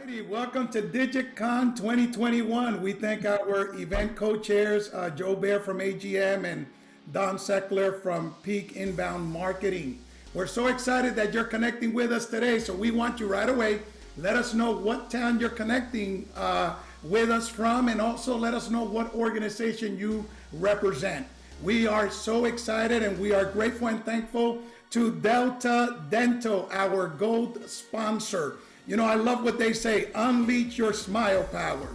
Alrighty, welcome to DigiCon 2021. We thank our event co-chairs, Joe Bear from AGM and Don Seckler from Peak Inbound Marketing. We're so excited that you're connecting with us today, so we want you right away. Let us know what town you're connecting with us from, and also let us know what organization you represent. We are so excited and we are grateful and thankful to Delta Dental, our gold sponsor. You know, I love what they say, unleash your smile power.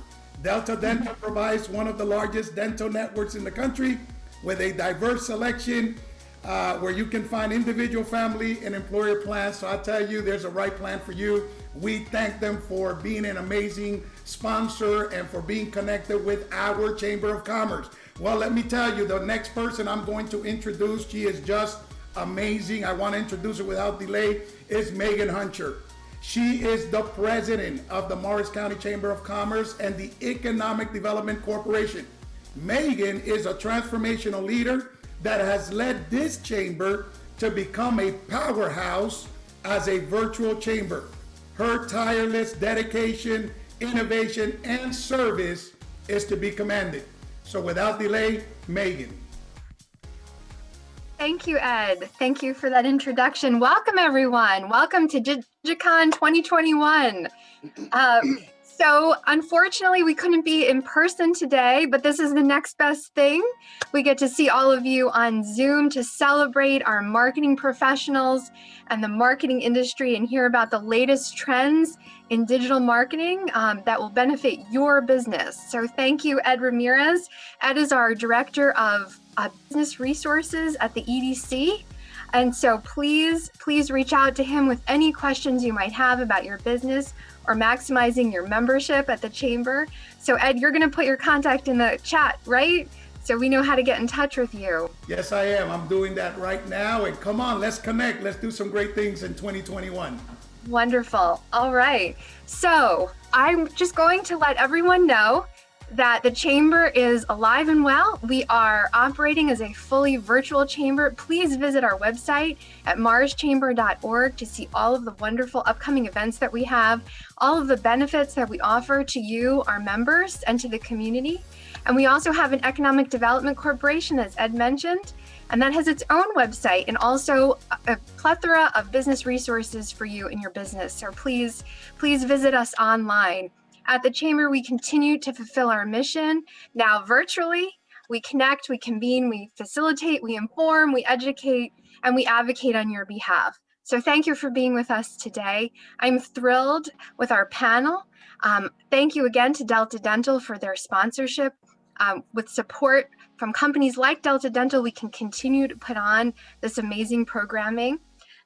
Delta Dental provides one of the largest dental networks in the country with a diverse selection where you can find individual, family, and employer plans. So I tell you, there's a right plan for you. We thank them for being an amazing sponsor and for being connected with our Chamber of Commerce. Well, let me tell you, the next person I'm going to introduce, she is just amazing. I want to introduce her without delay, is Megan Huncher. She is the president of the Morris County Chamber of Commerce and the Economic Development Corporation. Megan is a transformational leader that has led this chamber to become a powerhouse as a virtual chamber. Her tireless dedication, innovation, and service is to be commended. So without delay, Megan. Thank you, Ed. Thank you for that introduction. Welcome, everyone. Welcome to DigiCon 2021. So unfortunately, we couldn't be in person today, but this is the next best thing. We get to see all of you on Zoom to celebrate our marketing professionals and the marketing industry and hear about the latest trends in digital marketing that will benefit your business. So thank you, Ed Ramirez. Ed is our Director of Business Resources at the EDC. And so please reach out to him with any questions you might have about your business or maximizing your membership at the Chamber. So Ed, you're gonna put your contact in the chat, right? So we know how to get in touch with you. Yes, I am. I'm doing that right now. And come on, let's connect. Let's do some great things in 2021. Wonderful. All right. So I'm just going to let everyone know that the Chamber is alive and well. We are operating as a fully virtual chamber. Please visit our website at marschamber.org to see all of the wonderful upcoming events that we have, all of the benefits that we offer to you, our members, and to the community. And we also have an Economic Development Corporation, as Ed mentioned, and that has its own website and also a plethora of business resources for you in your business. So please visit us online. At the Chamber, we continue to fulfill our mission. Now virtually, we connect, we convene, we facilitate, we inform, we educate, and we advocate on your behalf. So thank you for being with us today. I'm thrilled with our panel. Thank you again to Delta Dental for their sponsorship. With support from companies like Delta Dental, we can continue to put on this amazing programming.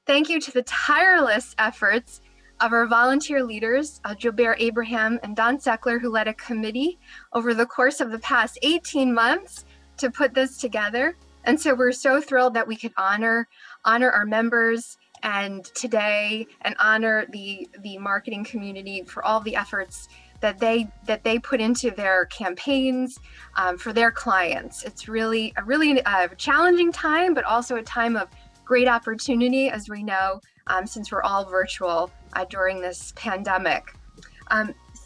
Thank you to the tireless efforts of our volunteer leaders, Joe Abraham and Don Seckler, who led a committee over the course of the past 18 months to put this together. And so we're so thrilled that we could honor our members and today and honor the marketing community for all the efforts that they put into their campaigns for their clients. It's really a challenging time, but also a time of great opportunity, as we know, since we're all virtual during this pandemic.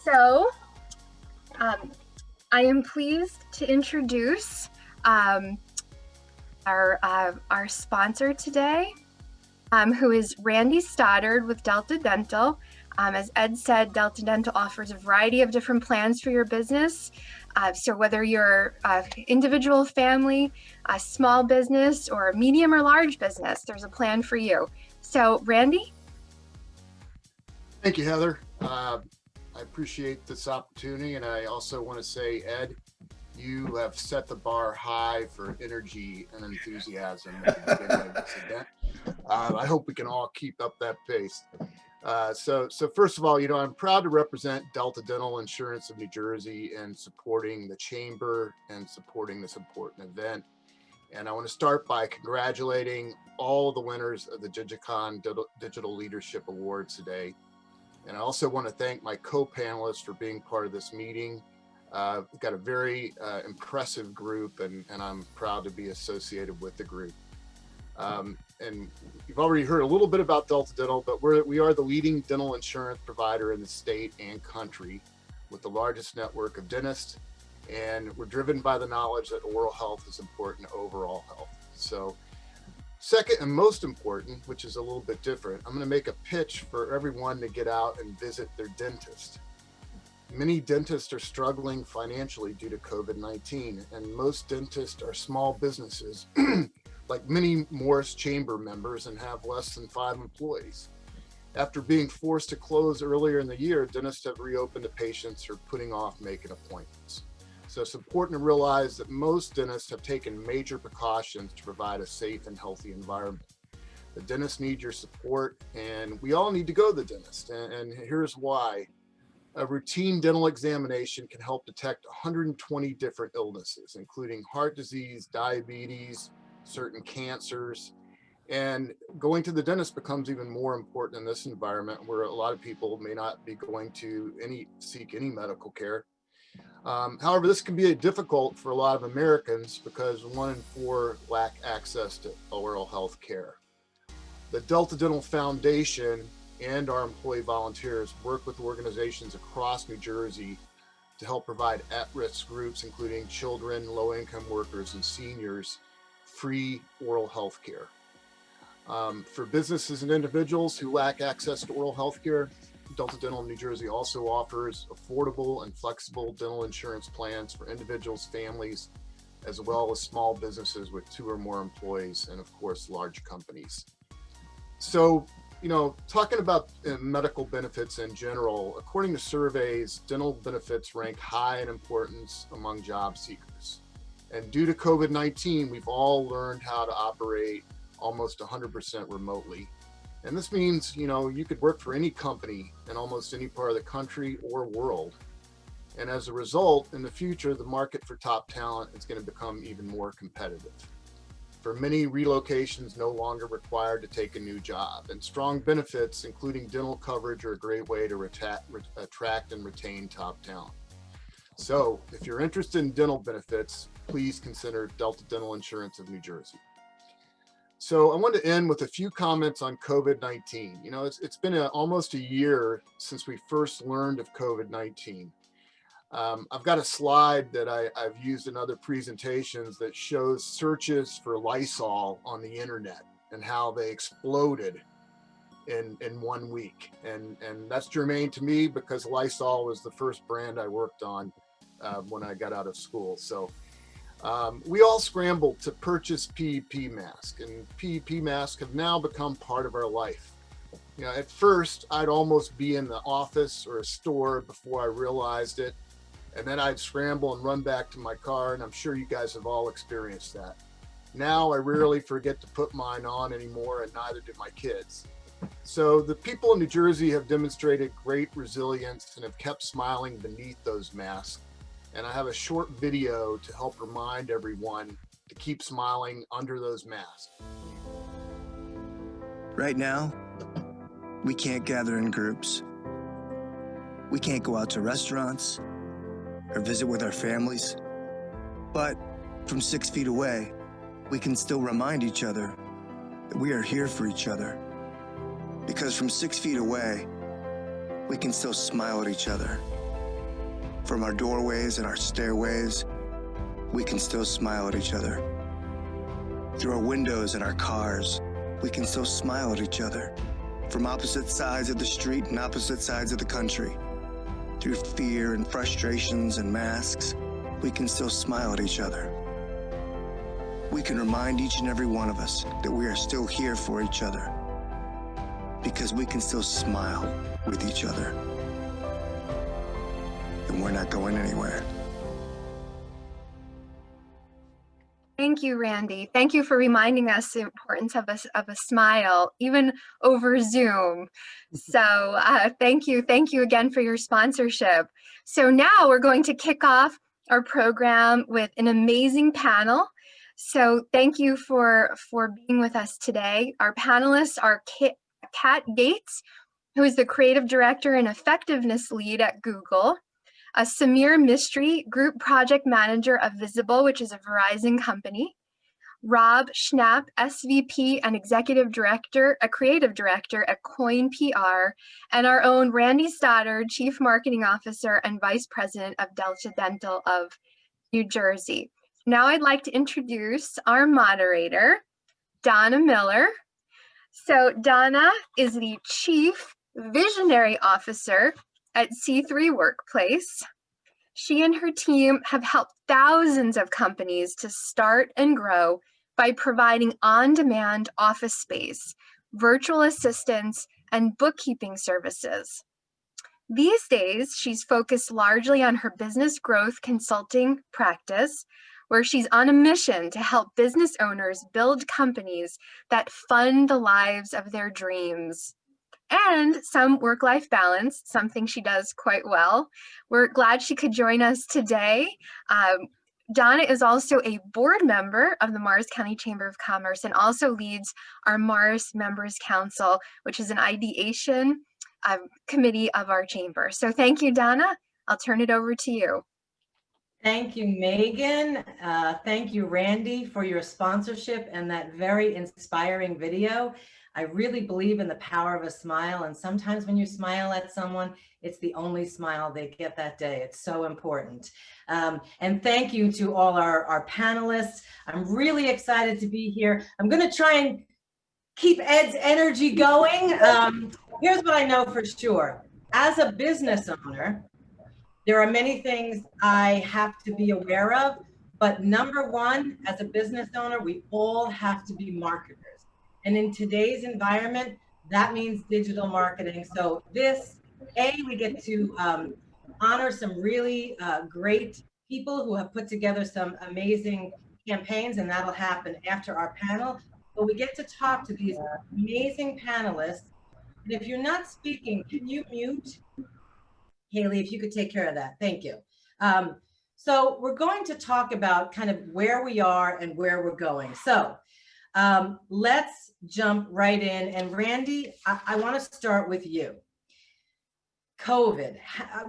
So I am pleased to introduce our sponsor today, who is Randy Stoddard with Delta Dental. As Ed said, Delta Dental offers a variety of different plans for your business. So whether you're an individual, family, a small business, or a medium or large business, there's a plan for you. So Randy? Thank you, Heather. I appreciate this opportunity, and I also want to say, Ed, you have set the bar high for energy and enthusiasm at the beginning of this event. I hope we can all keep up that pace. So first of all, I'm proud to represent Delta Dental Insurance of New Jersey in supporting the Chamber and supporting this important event. And I want to start by congratulating all the winners of the DigiCon Digital Leadership Awards today. And I also want to thank my co-panelists for being part of this meeting. We've got a very impressive group, and I'm proud to be associated with the group. And you've already heard a little bit about Delta Dental, but we are the leading dental insurance provider in the state and country with the largest network of dentists. And we're driven by the knowledge that oral health is important to overall health. So second and most important, which is a little bit different, I'm going to make a pitch for everyone to get out and visit their dentist. Many dentists are struggling financially due to COVID-19, and most dentists are small businesses like many Morris Chamber members and have less than 5 employees. After being forced to close earlier in the year, dentists have reopened to patients or putting off making appointments. So it's important to realize that most dentists have taken major precautions to provide a safe and healthy environment. The dentists need your support, and we all need to go to the dentist. And here's why. A routine dental examination can help detect 120 different illnesses, including heart disease, diabetes, certain cancers. And going to the dentist becomes even more important in this environment where a lot of people may not be going to seek any medical care. However, this can be difficult for a lot of Americans because 1 in 4 lack access to oral health care. The Delta Dental Foundation and our employee volunteers work with organizations across New Jersey to help provide at-risk groups, including children, low-income workers, and seniors, free oral health care. For businesses and individuals who lack access to oral health care, Delta Dental New Jersey also offers affordable and flexible dental insurance plans for individuals, families, as well as small businesses with 2 or more employees, and of course, large companies. So, talking about medical benefits in general, according to surveys, dental benefits rank high in importance among job seekers. And due to COVID-19, we've all learned how to operate almost 100% remotely. And this means, you could work for any company in almost any part of the country or world. And as a result, in the future, the market for top talent is going to become even more competitive. For many, relocation is no longer required to take a new job, and strong benefits, including dental coverage, are a great way to attract and retain top talent. So if you're interested in dental benefits, please consider Delta Dental Insurance of New Jersey. So I want to end with a few comments on COVID-19. It's been almost a year since we first learned of COVID-19. I've got a slide that I've used in other presentations that shows searches for Lysol on the internet and how they exploded in 1 week. And that's germane to me because Lysol was the first brand I worked on when I got out of school. So we all scrambled to purchase PEP masks, and PEP masks have now become part of our life. At first, I'd almost be in the office or a store before I realized it, and then I'd scramble and run back to my car, and I'm sure you guys have all experienced that. Now I rarely forget to put mine on anymore, and neither do my kids. So the people in New Jersey have demonstrated great resilience and have kept smiling beneath those masks. And I have a short video to help remind everyone to keep smiling under those masks. Right now, we can't gather in groups. We can't go out to restaurants or visit with our families. But from 6 feet away, we can still remind each other that we are here for each other. Because from 6 feet away, we can still smile at each other. From our doorways and our stairways, we can still smile at each other. Through our windows and our cars, we can still smile at each other. From opposite sides of the street and opposite sides of the country, through fear and frustrations and masks, we can still smile at each other. We can remind each and every one of us that we are still here for each other, because we can still smile with each other. And we're not going anywhere. Thank you, Randy. Thank you for reminding us the importance of a smile, even over Zoom. So thank you again for your sponsorship. So now we're going to kick off our program with an amazing panel. So thank you for being with us today. Our panelists are Kat Gates, who is the Creative Director and Effectiveness Lead at Google, Samir Mistry, Group Project Manager of Visible, which is a Verizon company, Rob Schnapp, SVP and Executive Director, a Creative Director at Coin PR, and our own Randy Stoddard, Chief Marketing Officer and Vice President of Delta Dental of New Jersey. Now I'd like to introduce our moderator, Donna Miller. So Donna is the Chief Visionary Officer at C3 Workplace. She and her team have helped thousands of companies to start and grow by providing on-demand office space, virtual assistants, and bookkeeping services. These days, she's focused largely on her business growth consulting practice, where she's on a mission to help business owners build companies that fund the lives of their dreams. And some work-life balance, something she does quite well. We're glad she could join us today. Donna is also a board member of the Morris County Chamber of Commerce and also leads our Morris Members Council, which is an ideation committee of our chamber. So thank you, Donna. I'll turn it over to you. Thank you, Megan. Thank you, Randy, for your sponsorship and that very inspiring video. I really believe in the power of a smile, and sometimes when you smile at someone, it's the only smile they get that day. It's so important. And thank you to all our panelists. I'm really excited to be here. I'm going to try and keep Ed's energy going. Here's what I know for sure. As a business owner, there are many things I have to be aware of, but number one, as a business owner, we all have to be marketers. And in today's environment, that means digital marketing. So we get to honor some really great people who have put together some amazing campaigns, and that'll happen after our panel. But we get to talk to these amazing panelists. And if you're not speaking, can you mute? Haley, if you could take care of that. Thank you. So we're going to talk about kind of where we are and where we're going. So let's jump right in. And Randy, I want to start with you. COVID.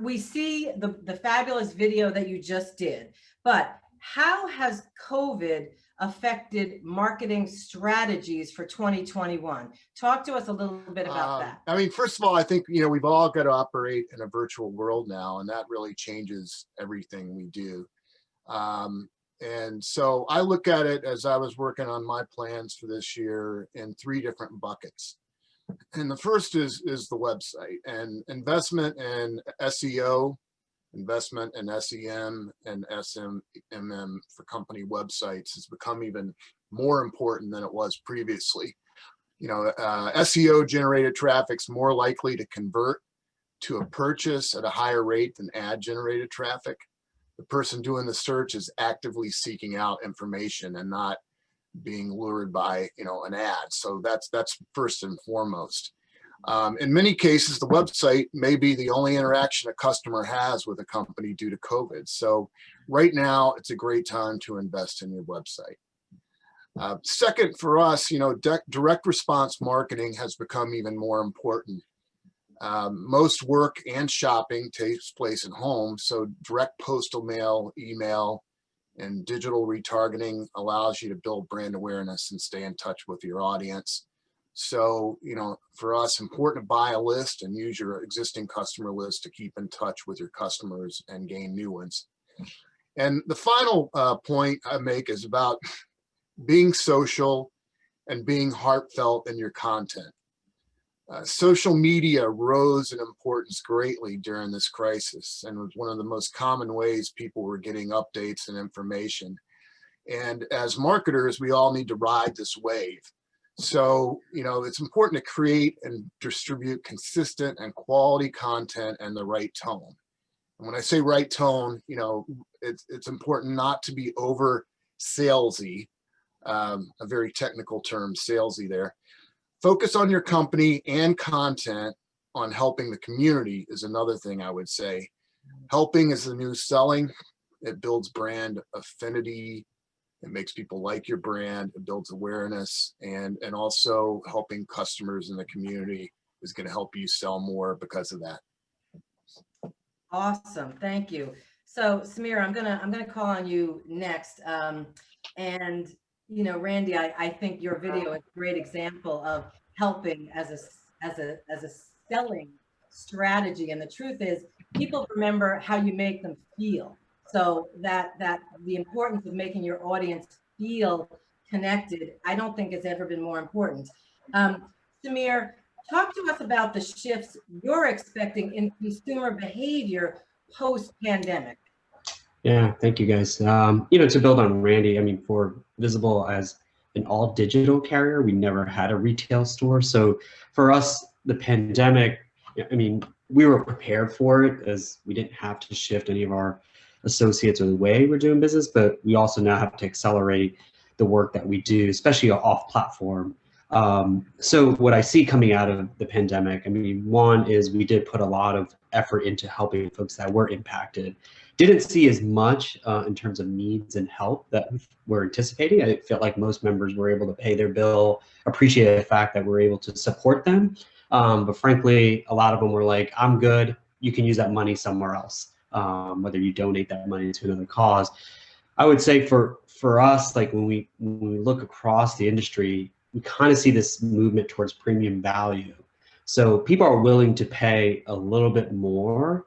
We see the fabulous video that you just did, but how has COVID affected marketing strategies for 2021? Talk to us a little bit about that. I mean, first of all, I think, we've all got to operate in a virtual world now, and that really changes everything we do. And so I look at it as I was working on my plans for this year in 3 different buckets. And the first is the website, and investment in SEO, investment in SEM and SMM for company websites has become even more important than it was previously. SEO generated traffic's more likely to convert to a purchase at a higher rate than ad generated traffic. The person doing the search is actively seeking out information and not being lured by an ad. So that's first and foremost. In many cases, the website may be the only interaction a customer has with a company due to COVID. So right now, it's a great time to invest in your website. Second, for us, direct response marketing has become even more important. Most work and shopping takes place at home, so direct postal mail, email, and digital retargeting allows you to build brand awareness and stay in touch with your audience. So, for us, important to buy a list and use your existing customer list to keep in touch with your customers and gain new ones. And the final point I make is about being social and being heartfelt in your content. Social media rose in importance greatly during this crisis and was one of the most common ways people were getting updates and information. And as marketers, we all need to ride this wave. So, it's important to create and distribute consistent and quality content and the right tone. And when I say right tone, it's important not to be over salesy, a very technical term, salesy there. Focus on your company and content on helping the community is another thing I would say. Helping is the new selling. It builds brand affinity. It makes people like your brand. It builds awareness, and also helping customers in the community is going to help you sell more because of that. Awesome, thank you. So Samira, I'm gonna call on you next, and You know, Randy, I think your video is a great example of helping as a selling strategy. And the truth is, people remember how you make them feel. So that the importance of making your audience feel connected, I don't think has ever been more important. Samir, talk to us about the shifts you're expecting in consumer behavior post-pandemic. Yeah, thank you guys. To build on Randy, I mean, for Visible as an all digital carrier, we never had a retail store. So for us, the pandemic, I mean, we were prepared for it as we didn't have to shift any of our associates or the way we're doing business, but we also now have to accelerate the work that we do, especially off platform. So what I see coming out of the pandemic, I mean, one is we did put a lot of effort into helping folks that were impacted. Didn't see as much in terms of needs and help that we're anticipating. I felt like most members were able to pay their bill, appreciate the fact that we're able to support them. But frankly, a lot of them were like, I'm good, you can use that money somewhere else, whether you donate that money to another cause. I would say for us, like when we look across the industry, we kind of see this movement towards premium value. So people are willing to pay a little bit more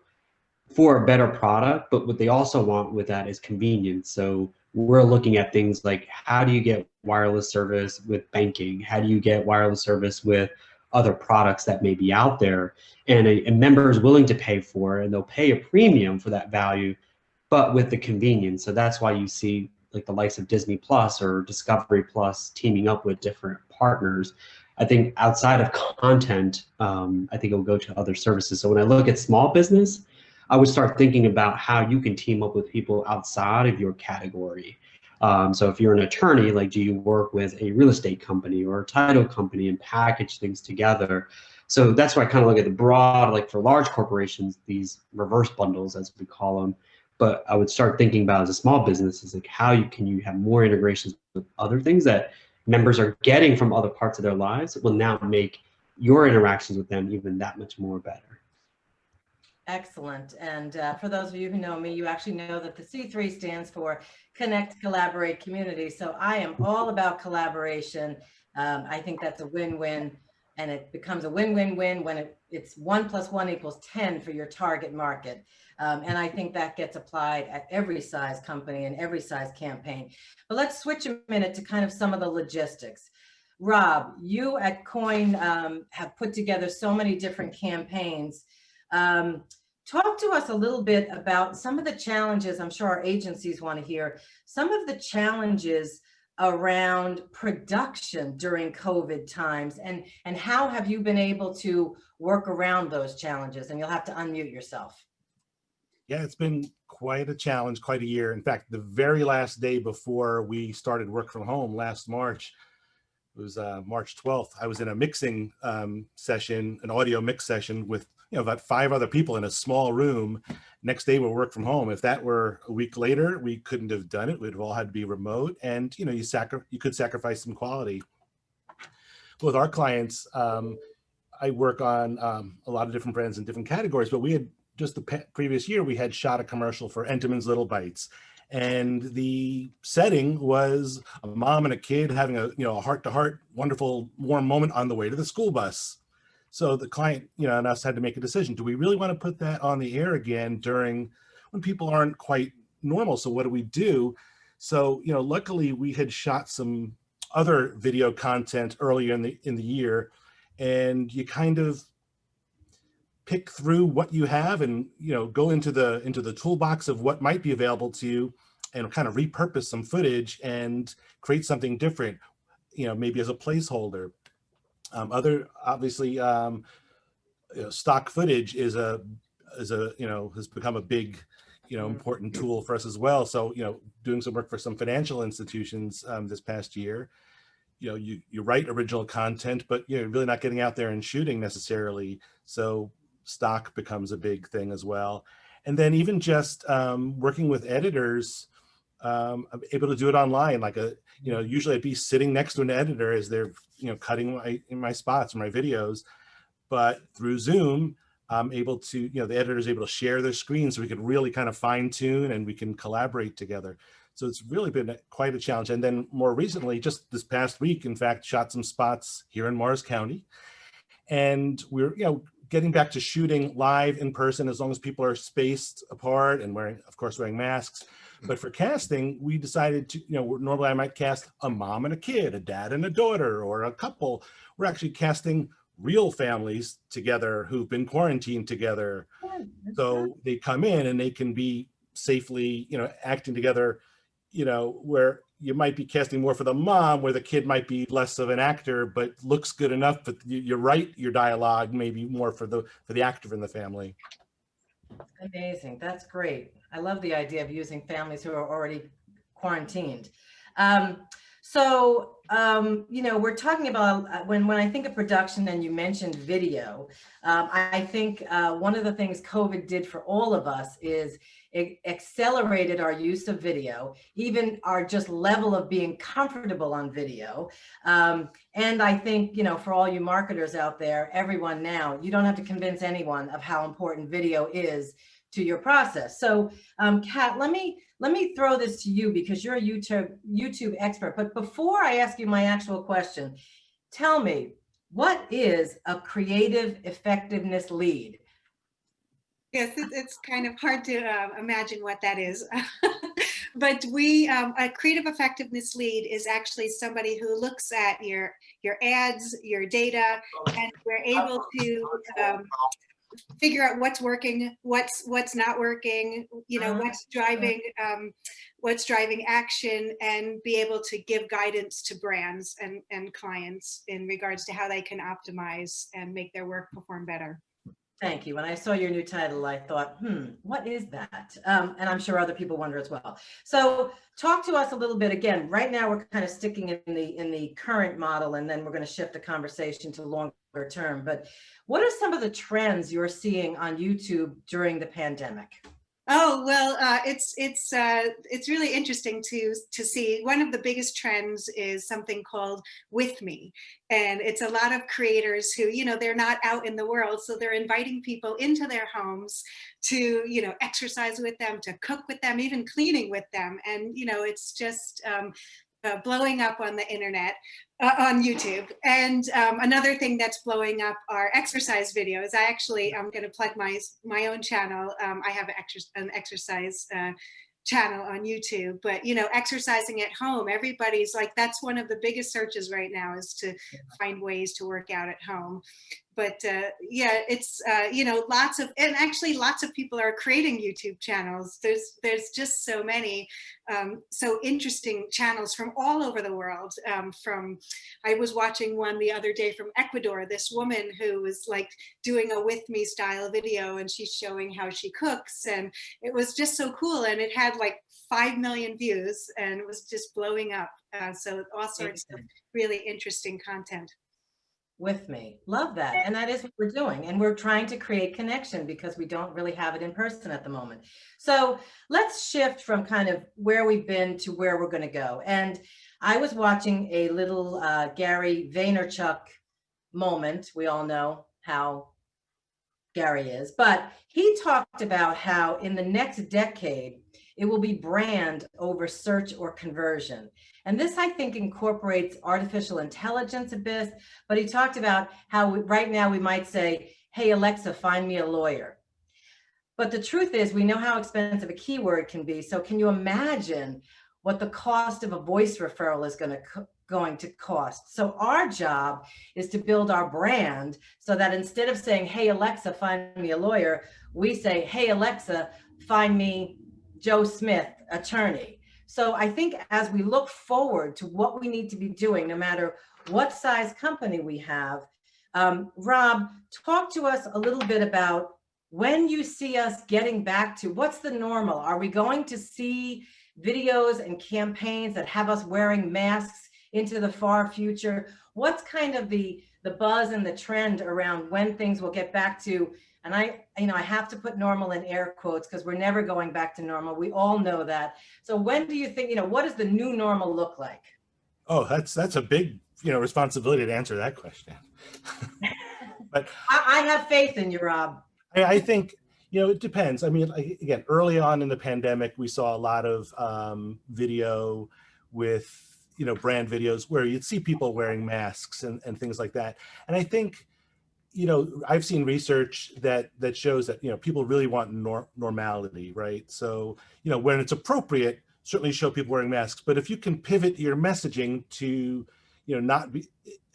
for a better product, but what they also want with that is convenience. So we're looking at things like, how do you get wireless service with banking? How do you get wireless service with other products that may be out there? And a member is willing to pay for it, and they'll pay a premium for that value, but with the convenience. So that's why you see like the likes of Disney Plus or Discovery Plus teaming up with different partners. I think outside of content, I think it will go to other services. So when I look at small business, I would start thinking about how you can team up with people outside of your category. So if you're an attorney, like, do you work with a real estate company or a title company and package things together? So that's why I kind of look at the broad, like for large corporations, these reverse bundles, as we call them. But I would start thinking about as a small business is like, how can you have more integrations with other things that members are getting from other parts of their lives that will now make your interactions with them even that much more better. Excellent. And for those of you who know me, you actually know that the C3 stands for Connect, Collaborate, Community. So I am all about collaboration. I think that's a win-win, and it becomes a win-win-win when it's 1 + 1 = 10 for your target market. And I think that gets applied at every size company and every size campaign. But let's switch a minute to kind of some of the logistics. Rob, you at Coin have put together so many different campaigns. Talk to us a little bit about some of the challenges. I'm sure our agencies want to hear some of the challenges around production during COVID times, and how have you been able to work around those challenges? And you'll have to unmute yourself. Yeah, it's been quite a challenge, quite a year. In fact, the very last day before we started work from home last March, it was March 12th, I was in a mixing session, an audio mix session with about 5 other people in a small room. Next day we'll work from home. If that were a week later, we couldn't have done it. We'd have all had to be remote, and you could sacrifice some quality. With our clients, I work on a lot of different brands in different categories, but we had just the previous year, we had shot a commercial for Entenmann's Little Bites. And the setting was a mom and a kid having a heart-to-heart, wonderful, warm moment on the way to the school bus. So the client, and us had to make a decision. Do we really want to put that on the air again during when people aren't quite normal? So what do we do? So, luckily we had shot some other video content earlier in the year, and you kind of pick through what you have and go into the toolbox of what might be available to you, and kind of repurpose some footage and create something different, maybe as a placeholder. Obviously, stock footage has become a big important tool for us as well. So doing some work for some financial institutions this past year, you write original content, but you're really not getting out there and shooting necessarily. So stock becomes a big thing as well. And then even just working with editors, I'm able to do it online. Like usually I'd be sitting next to an editor as they're cutting my spots or my videos, but through Zoom, I'm able to, the editor is able to share their screen, so we could really kind of fine tune and we can collaborate together. So it's really been quite a challenge. And then more recently, just this past week, in fact, shot some spots here in Morris County. And we're, getting back to shooting live in person, as long as people are spaced apart and wearing masks. But for casting, we decided to, normally I might cast a mom and a kid, a dad and a daughter, or a couple. We're actually casting real families together who've been quarantined together. So they come in and they can be safely, acting together, where you might be casting more for the mom, where the kid might be less of an actor, but looks good enough. But you write your dialogue maybe more for the actor in the family. Amazing. That's great. I love the idea of using families who are already quarantined. We're talking about when I think of production and you mentioned video, I think one of the things COVID did for all of us is it accelerated our use of video, even our just level of being comfortable on video. And I think, for all you marketers out there, everyone now, you don't have to convince anyone of how important video is to your process. So, Kat, let me throw this to you because you're a YouTube expert. But before I ask you my actual question, tell me, what is a creative effectiveness lead? Yes, it's kind of hard to imagine what that is. But a creative effectiveness lead is actually somebody who looks at your ads, your data, and we're able to figure out what's working, what's not working, what's driving action, and be able to give guidance to brands and clients in regards to how they can optimize and make their work perform better. Thank you. When I saw your new title, I thought, what is that? And I'm sure other people wonder as well. So talk to us a little bit. Again, right now we're kind of sticking in the current model, and then we're going to shift the conversation to longer term. But what are some of the trends you're seeing on YouTube during the pandemic? Oh, well, it's really interesting to see. One of the biggest trends is something called With Me. And it's a lot of creators who, they're not out in the world. So they're inviting people into their homes to, exercise with them, to cook with them, even cleaning with them. And, it's just blowing up on the internet, on YouTube. And another thing that's blowing up are exercise videos. I'm going to plug my own channel. I have an exercise channel on YouTube, but exercising at home, everybody's like, that's one of the biggest searches right now, is to find ways to work out at home. But it's lots of people are creating YouTube channels. There's just so many so interesting channels from all over the world. I was watching one the other day from Ecuador, this woman who was like doing a With Me style video, and she's showing how she cooks, and it was just so cool. And it had like 5 million views, and it was just blowing up. So all sorts of really interesting content. With Me. Love that. And that is what we're doing. And we're trying to create connection because we don't really have it in person at the moment. So let's shift from kind of where we've been to where we're going to go. And I was watching a little Gary Vaynerchuk moment. We all know how Gary is, but he talked about how in the next decade, it will be brand over search or conversion. And this, I think, incorporates artificial intelligence a bit, but he talked about how right now we might say, hey, Alexa, find me a lawyer. But the truth is, we know how expensive a keyword can be. So can you imagine what the cost of a voice referral is going to cost? So our job is to build our brand so that instead of saying, hey, Alexa, find me a lawyer, we say, hey, Alexa, find me Joe Smith, attorney. So I think as we look forward to what we need to be doing, no matter what size company we have, Rob, talk to us a little bit about when you see us getting back to what's the normal. Are we going to see videos and campaigns that have us wearing masks into the far future? What's kind of the buzz and the trend around when things will get back to, and I have to put normal in air quotes because we're never going back to normal. We all know that. So when do you think, what does the new normal look like? Oh, that's a big, responsibility to answer that question. But I have faith in you, Rob. I think, It depends. I mean, again, early on in the pandemic, we saw a lot of video with, brand videos where you'd see people wearing masks and things like that. And I think, I've seen research that shows that, people really want normality, right? So, when it's appropriate, certainly show people wearing masks. But if you can pivot your messaging to, not be,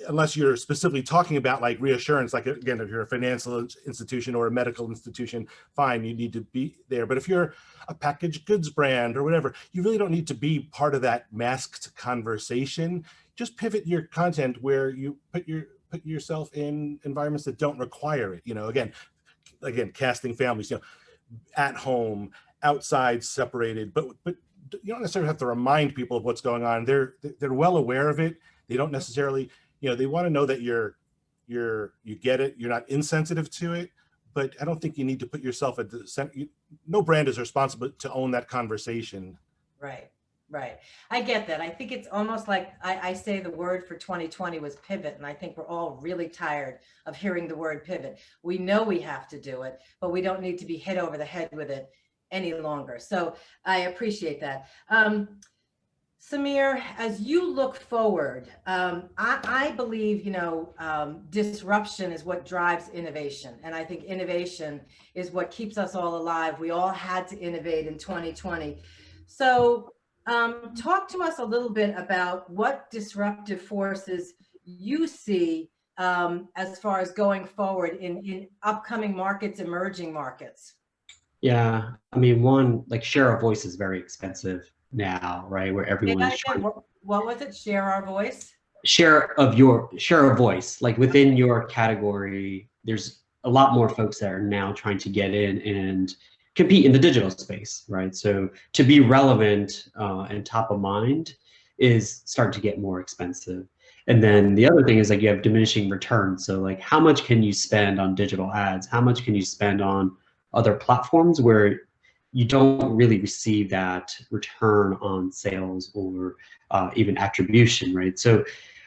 unless you're specifically talking about like reassurance, like again, if you're a financial institution or a medical institution, fine, you need to be there. But if you're a packaged goods brand or whatever, you really don't need to be part of that masked conversation. Just pivot your content where you put yourself in environments that don't require it. Again, casting families, at home, outside, separated, but you don't necessarily have to remind people of what's going on. They're well aware of it. They don't necessarily, they want to know that you get it. You're not insensitive to it, but I don't think you need to put yourself at the center. No brand is responsible to own that conversation. Right. Right. I get that. I think it's almost like I say the word for 2020 was pivot. And I think we're all really tired of hearing the word pivot. We know we have to do it, but we don't need to be hit over the head with it any longer. So I appreciate that. Samir, as you look forward, I believe, disruption is what drives innovation. And I think innovation is what keeps us all alive. We all had to innovate in 2020. So talk to us a little bit about what disruptive forces you see as far as going forward in upcoming markets, emerging markets. Yeah, I mean, one, like share of voice is very expensive now, right? Where everyone is trying. What was it? Share our voice? Share of voice, like within your category, there's a lot more folks that are now trying to get in and compete in the digital space, right? So to be relevant and top of mind is starting to get more expensive. And then the other thing is like you have diminishing returns. So like how much can you spend on digital ads? How much can you spend on other platforms where you don't really receive that return on sales or even attribution, right? So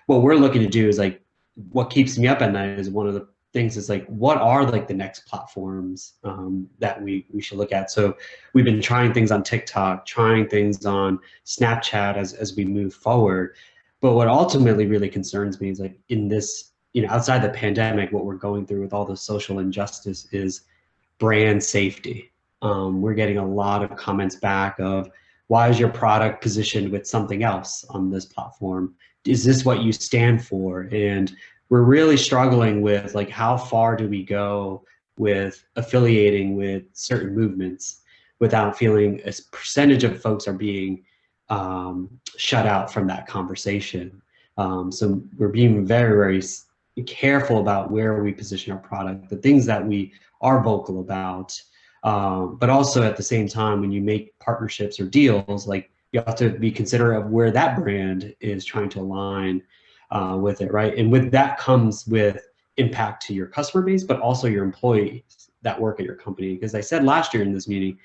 what we're looking to do is like, what keeps me up at night is one of the things is like, what are like the next platforms that we should look at? So we've been trying things on TikTok, trying things on Snapchat as we move forward. But what ultimately really concerns me is like in this, outside the pandemic, what we're going through with all the social injustice is brand safety. We're getting a lot of comments back of, why is your product positioned with something else on this platform? Is this what you stand for? And we're really struggling with like, how far do we go with affiliating with certain movements without feeling a percentage of folks are being shut out from that conversation. So we're being very, very careful about where we position our product, the things that we are vocal about. But also at the same time, when you make partnerships or deals, like you have to be considerate of where that brand is trying to align with it, right? And with that comes with impact to your customer base, but also your employees that work at your company. Because I said last year in this meaning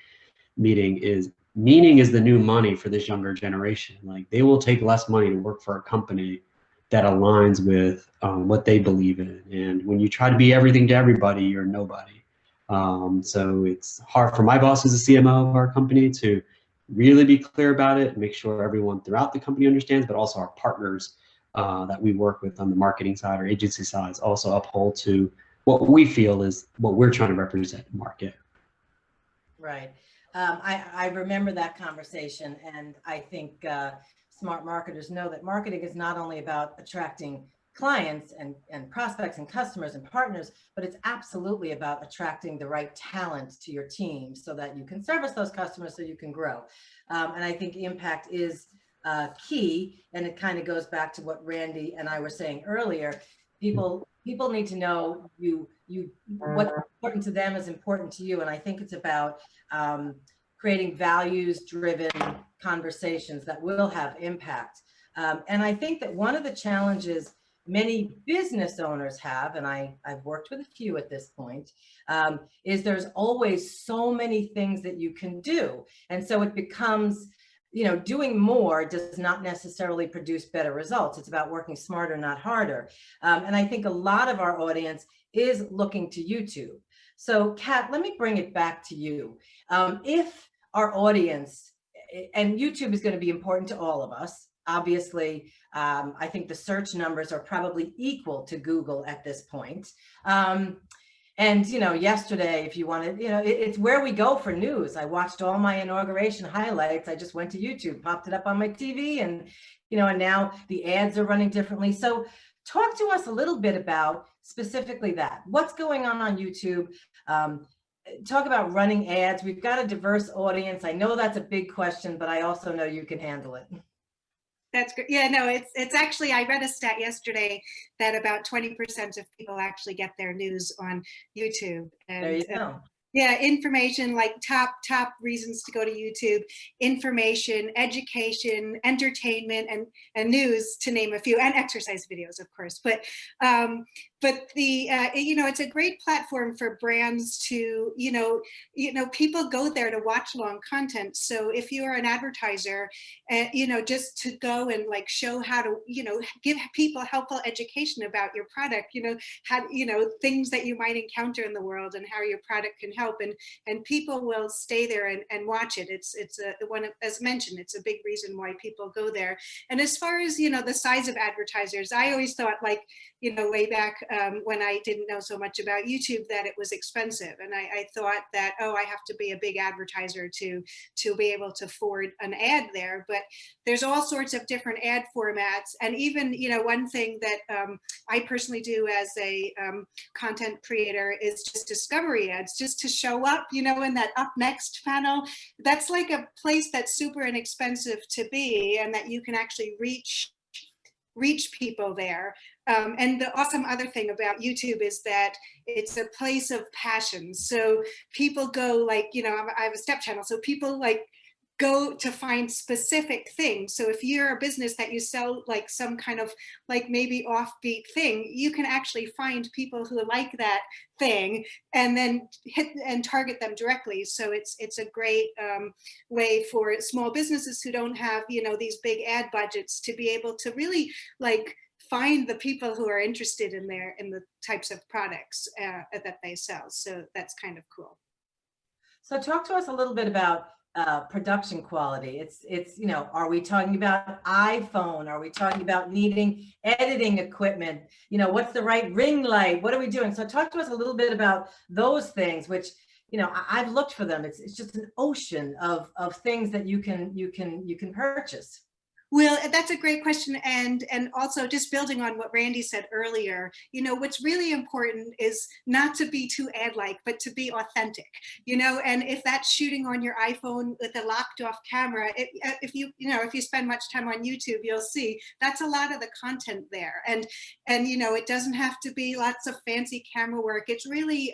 is meaning is the new money for this younger generation. Like they will take less money to work for a company that aligns with what they believe in. And when you try to be everything to everybody, you're nobody. So it's hard for my boss as a CMO of our company to really be clear about it and make sure everyone throughout the company understands, but also our partners that we work with on the marketing side or agency sides also uphold to what we feel is what we're trying to represent in market. Right. I remember that conversation, and I think smart marketers know that marketing is not only about attracting clients and prospects and customers and partners, but it's absolutely about attracting the right talent to your team so that you can service those customers so you can grow. And I think impact is key, and it kind of goes back to what Randy and I were saying earlier. People need to know what's important to them is important to you, and I think it's about creating values-driven conversations that will have impact. And I think that one of the challenges many business owners have, and I've worked with a few at this point, is there's always so many things that you can do. And so it becomes doing more does not necessarily produce better results. It's about working smarter, not harder. And I think a lot of our audience is looking to YouTube. So Kat, let me bring it back to you. If our audience, and YouTube is going to be important to all of us, obviously, I think the search numbers are probably equal to Google at this point. And, yesterday, if you wanted, it's where we go for news. I watched all my inauguration highlights. I just went to YouTube, popped it up on my TV, and, and now the ads are running differently. So talk to us a little bit about specifically that. What's going on YouTube? Talk about running ads. We've got a diverse audience. I know that's a big question, but I also know you can handle it. That's good. Yeah, no, it's actually, I read a stat yesterday that about 20% of people actually get their news on YouTube. And there you go. Yeah, information, like top reasons to go to YouTube: information, education, entertainment, and news, to name a few, and exercise videos, of course. But the it's a great platform for brands to people go there to watch long content. So if you are an advertiser, just to go and like show how to give people helpful education about your product, how things that you might encounter in the world and how your product can help, and people will stay there and watch it. It's as mentioned, it's a big reason why people go there. And as far as the size of advertisers, I always thought, like, way back when I didn't know so much about YouTube, that it was expensive, and I thought that, oh, I have to be a big advertiser to be able to afford an ad there. But there's all sorts of different ad formats, and even one thing that I personally do as a content creator is just discovery ads, just to show up, in that up next panel. That's like a place that's super inexpensive to be, and that you can actually reach people there. And the awesome other thing about YouTube is that it's a place of passion. So people go, like, I have a step channel, so people like go to find specific things. So if you're a business that you sell like some kind of like maybe offbeat thing, you can actually find people who like that thing and then hit and target them directly. So it's a great way for small businesses who don't have these big ad budgets to be able to really like find the people who are interested in the types of products that they sell. So that's kind of cool. So talk to us a little bit about production quality. It's are we talking about iPhone? Are we talking about needing editing equipment? What's the right ring light? What are we doing? So talk to us a little bit about those things, which I've looked for them. It's just an ocean of things that you can purchase. Well, that's a great question. And also just building on what Randy said earlier, what's really important is not to be too ad-like, but to be authentic, and if that's shooting on your iPhone with a locked off camera, if you spend much time on YouTube, you'll see that's a lot of the content there. And it doesn't have to be lots of fancy camera work. It's really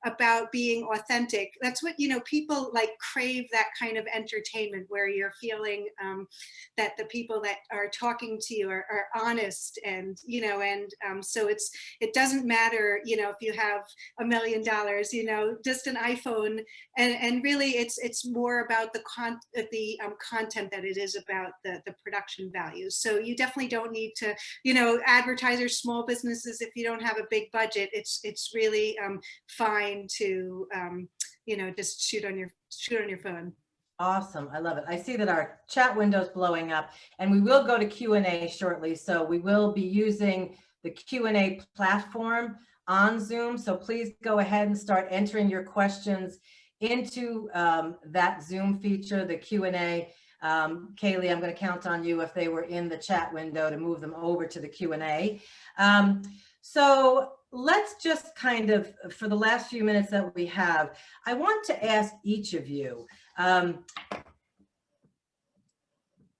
about being authentic. That's what, people like crave, that kind of entertainment where you're feeling that the people that are talking to you are honest, and so it doesn't matter if you have $1 million, just an iPhone, and really it's more about the content that it is about the production value. So you definitely don't need to advertisers, small businesses, if you don't have a big budget, it's really fine to just shoot on your phone. Awesome. I love it. I see that our chat window is blowing up, and we will go to Q&A shortly. So we will be using the Q&A platform on Zoom. So please go ahead and start entering your questions into that Zoom feature, the Q&A. Kaylee, I'm going to count on you if they were in the chat window to move them over to the Q&A. So let's just kind of, for the last few minutes that we have, I want to ask each of you,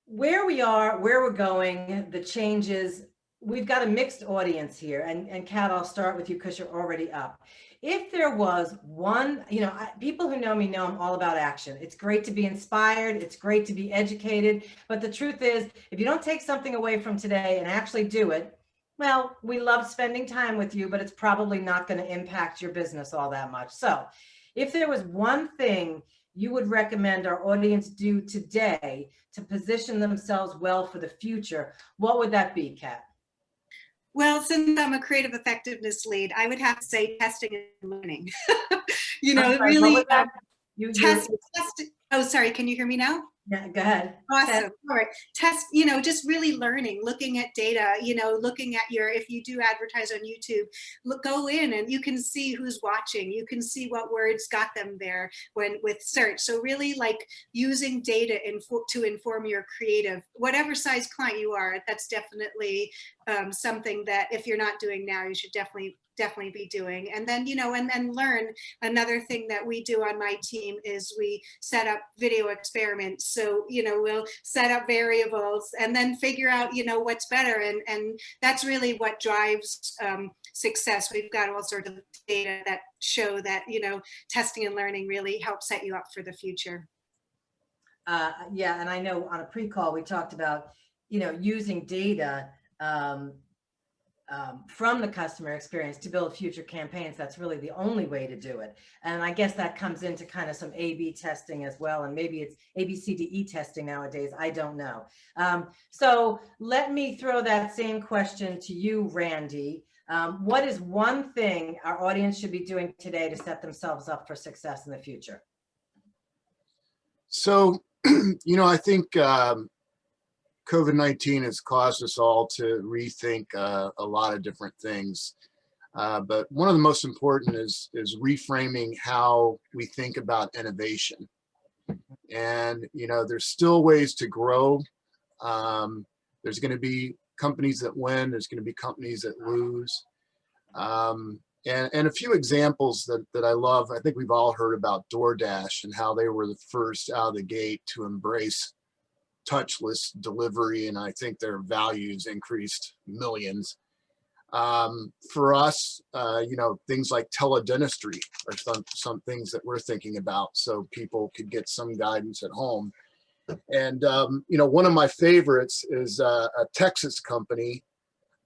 where we are, where we're going, the changes. We've got a mixed audience here, and Kat, I'll start with you because you're already up. If there was one, people who know me know I'm all about action. It's great to be inspired. It's great to be educated. But the truth is, if you don't take something away from today and actually do it, well, we love spending time with you, but it's probably not going to impact your business all that much. So if there was one thing you would recommend our audience do today to position themselves well for the future, what would that be, Kat? Well, since I'm a creative effectiveness lead, I would have to say testing and learning. You know, I'm sorry, really what was that? test. Oh, sorry. Can you hear me now? Yeah, go ahead. Awesome. All right. Test, you know, just really learning, looking at data, you know, looking at your, if you do advertise on YouTube, go in and you can see who's watching. You can see what words got them there when with search. So really like using data to inform your creative, whatever size client you are, that's definitely something that if you're not doing now, you should definitely be doing. And then, you know, and then learn. Another thing that we do on my team is we set up video experiments. So, you know, we'll set up variables and then figure out, you know, what's better. And that's really what drives success. We've got all sorts of data that show that, you know, testing and learning really helps set you up for the future. Yeah, and I know on a pre-call, we talked about, you know, using data from the customer experience to build future campaigns. That's really the only way to do it. And I guess that comes into kind of some A/B testing as well. And maybe it's ABCDE testing nowadays. I don't know. So let me throw that same question to you, Randy. What is one thing our audience should be doing today to set themselves up for success in the future? So, you know, I think COVID-19 has caused us all to rethink a lot of different things. But one of the most important is reframing how we think about innovation. And, you know, there's still ways to grow. There's going to be companies that win. There's going to be companies that lose. And a few examples that I love. I think we've all heard about DoorDash and how they were the first out of the gate to embrace touchless delivery, and I think their values increased millions. For us, you know, things like teledentistry are some things that we're thinking about, so people could get some guidance at home. And you know, one of my favorites is a Texas company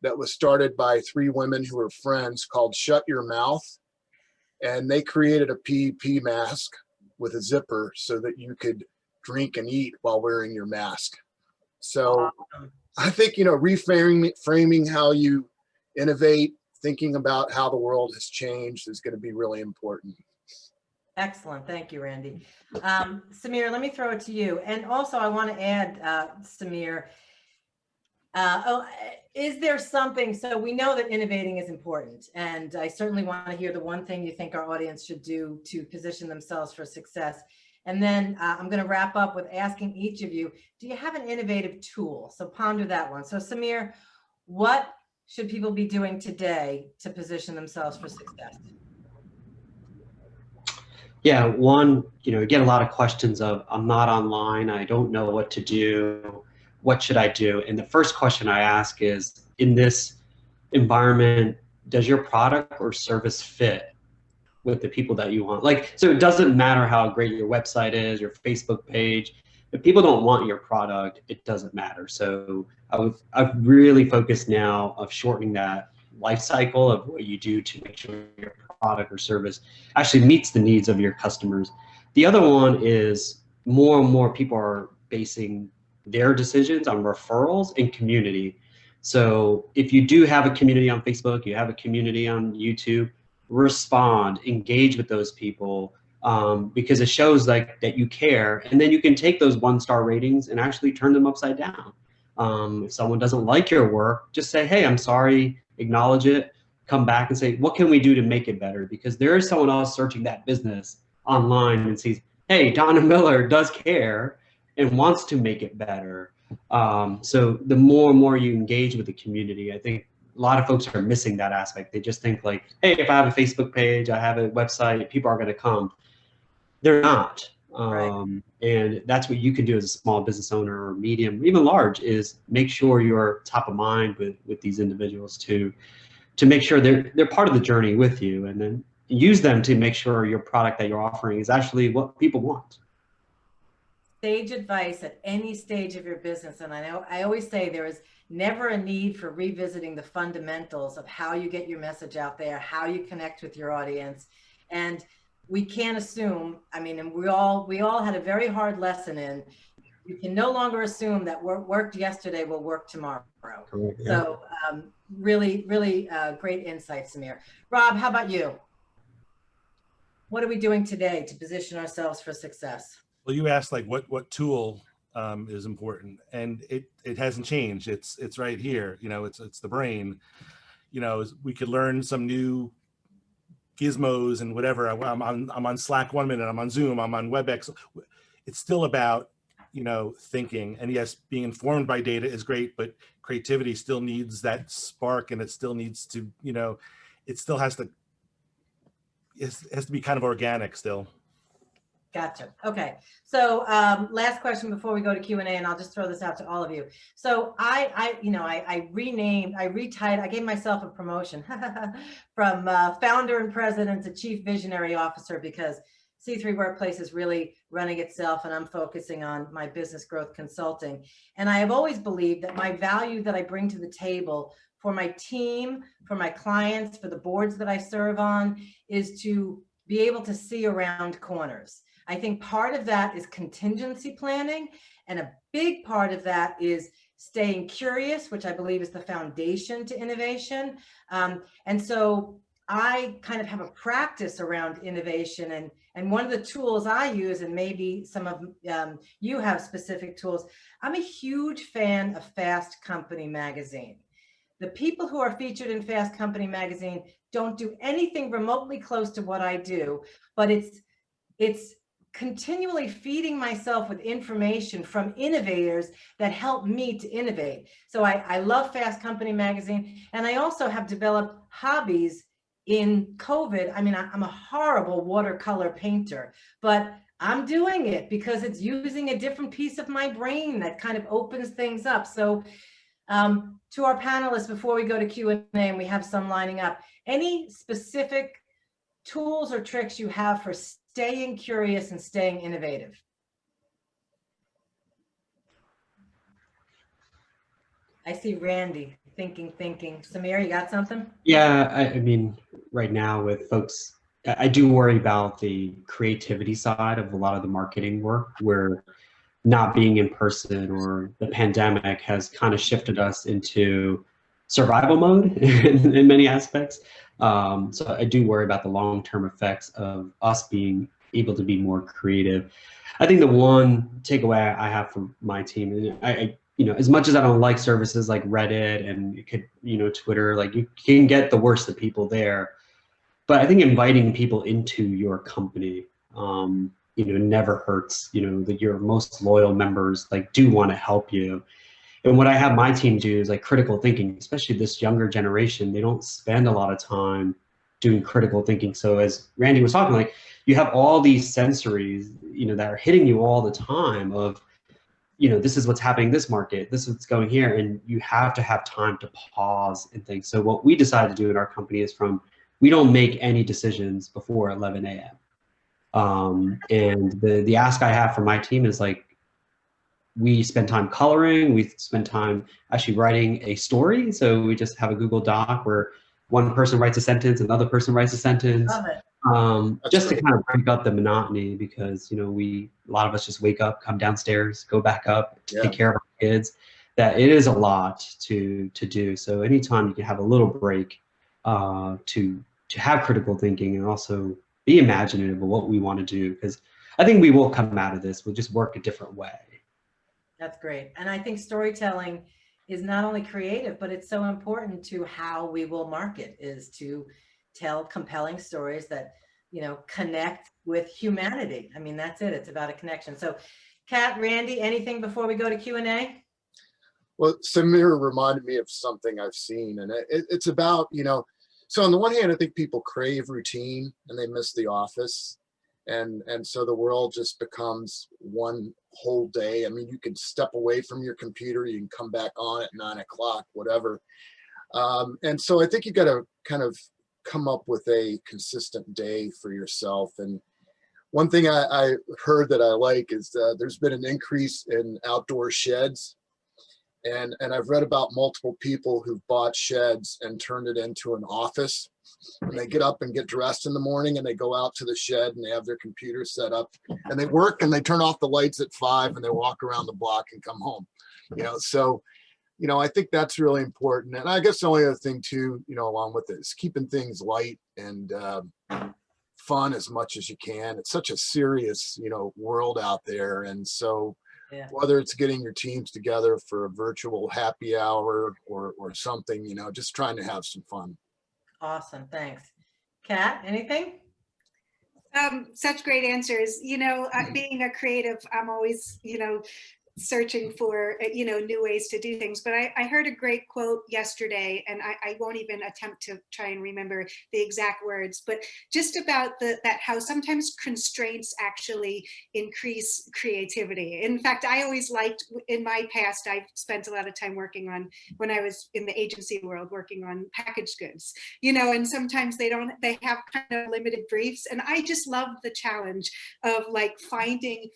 that was started by 3 women who were friends called Shut Your Mouth, and they created a PEP mask with a zipper so that you could drink and eat while wearing your mask. So I think, you know, reframing how you innovate, thinking about how the world has changed is going to be really important. Excellent. Thank you, Randy. Samir, let me throw it to you. And also I want to add, Samir, is there something, so we know that innovating is important, and I certainly want to hear the one thing you think our audience should do to position themselves for success. And then I'm going to wrap up with asking each of you, do you have an innovative tool? So ponder that one. So Samir, what should people be doing today to position themselves for success? Yeah, one, you know, you get a lot of questions of, I'm not online, I don't know what to do, what should I do? And the first question I ask is, in this environment, does your product or service fit with the people that you want? Like, so it doesn't matter how great your website is, your Facebook page. If people don't want your product, it doesn't matter. So I've really focused now of shortening that life cycle of what you do to make sure your product or service actually meets the needs of your customers. The other one is more and more people are basing their decisions on referrals and community. So if you do have a community on Facebook, you have a community on YouTube, respond, engage with those people, because it shows like that you care, and then you can take those 1-star ratings and actually turn them upside down. If someone doesn't like your work, just say, hey, I'm sorry, acknowledge it, come back and say, what can we do to make it better? Because there is someone else searching that business online and sees, hey, Donna Miller does care and wants to make it better. So the more and more you engage with the community, I think a lot of folks are missing that aspect. They just think like, hey, if I have a Facebook page, I have a website, people are going to come. They're not. Right. And that's what you can do as a small business owner or medium, even large, is make sure you're top of mind with these individuals to make sure they're part of the journey with you, and then use them to make sure your product that you're offering is actually what people want. Sage advice at any stage of your business. And I know I always say there is never a need for revisiting the fundamentals of how you get your message out there, how you connect with your audience. And we can't assume, I mean, and we all had a very hard lesson in, you can no longer assume that what worked yesterday will work tomorrow. Correct, yeah. So really, really great insight, Samir. Rob, how about you? What are we doing today to position ourselves for success? Well, you asked like what tool is important, and it hasn't changed. It's right here. You know, it's the brain. You know, we could learn some new gizmos and whatever. I'm on Slack 1 minute. I'm on Zoom. I'm on WebEx. It's still about, you know, thinking. And yes, being informed by data is great, but creativity still needs that spark, and it still needs to, you know, it still has to be kind of organic still. Gotcha. Okay. So last question before we go to Q&A, and I'll just throw this out to all of you. So I gave myself a promotion from founder and president to chief visionary officer, because C3 Workplace is really running itself, and I'm focusing on my business growth consulting. And I have always believed that my value that I bring to the table for my team, for my clients, for the boards that I serve on, is to be able to see around corners. I think part of that is contingency planning, and a big part of that is staying curious, which I believe is the foundation to innovation. And so I kind of have a practice around innovation, and one of the tools I use, and maybe some of you have specific tools, I'm a huge fan of Fast Company magazine. The people who are featured in Fast Company magazine don't do anything remotely close to what I do, but it's continually feeding myself with information from innovators that help me to innovate. So I love Fast Company magazine, and I also have developed hobbies in COVID. I mean, I'm a horrible watercolor painter, but I'm doing it because it's using a different piece of my brain that kind of opens things up. So to our panelists, before we go to Q&A, and we have some lining up, any specific tools or tricks you have for staying curious and staying innovative? I see Randy thinking. Samir, you got something? Yeah, I mean, right now with folks, I do worry about the creativity side of a lot of the marketing work, where not being in person or the pandemic has kind of shifted us into survival mode in many aspects. So I do worry about the long-term effects of us being able to be more creative. I think the one takeaway I have from my team, and I you know, as much as I don't like services like Reddit and you could, you know, Twitter, like you can get the worst of people there, but I think inviting people into your company, you know, never hurts. You know, that your most loyal members like do want to help you. And what I have my team do is like critical thinking, especially this younger generation. They don't spend a lot of time doing critical thinking. So as Randy was talking, like you have all these sensories, you know, that are hitting you all the time of, you know, this is what's happening in this market, this is what's going here, and you have to have time to pause and think. So what we decided to do in our company is we don't make any decisions before 11 a.m. And the ask I have for my team is like, we spend time coloring, we spend time actually writing a story. So we just have a Google Doc where one person writes a sentence, another person writes a sentence. Love it. Just to kind of break up the monotony, because, you know, a lot of us just wake up, come downstairs, go back up, take care of our kids. That it is a lot to do. So anytime you can have a little break to have critical thinking and also be imaginative of what we want to do, because I think we will come out of this. We'll just work a different way. That's great. And I think storytelling is not only creative, but it's so important to how we will market, is to tell compelling stories that, you know, connect with humanity. I mean, that's it. It's about a connection. So Kat, Randy, anything before we go to Q&A? Well, Samir reminded me of something I've seen, and it's about, you know, so on the one hand, I think people crave routine and they miss the office. And so the world just becomes one whole day. I mean, you can step away from your computer, you can come back on at 9 o'clock, whatever. And so I think you got to kind of come up with a consistent day for yourself. And one thing I heard that I like is there's been an increase in outdoor sheds. And I've read about multiple people who've bought sheds and turned it into an office. And they get up and get dressed in the morning and they go out to the shed and they have their computer set up and they work and they turn off the lights at 5 and they walk around the block and come home. So I think that's really important. And I guess the only other thing too, along with it is keeping things light and fun as much as you can. It's such a serious, world out there. And so whether it's getting your teams together for a virtual happy hour or something, just trying to have some fun. Awesome. Thanks. Kat, anything? Such great answers. Being a creative, I'm always, searching for, new ways to do things. But I heard a great quote yesterday, and I won't even attempt to try and remember the exact words, but just about that how sometimes constraints actually increase creativity. In fact, I always liked, in my past, I've spent a lot of time working on, when I was in the agency world, working on packaged goods, and sometimes they have kind of limited briefs. And I just love the challenge of like finding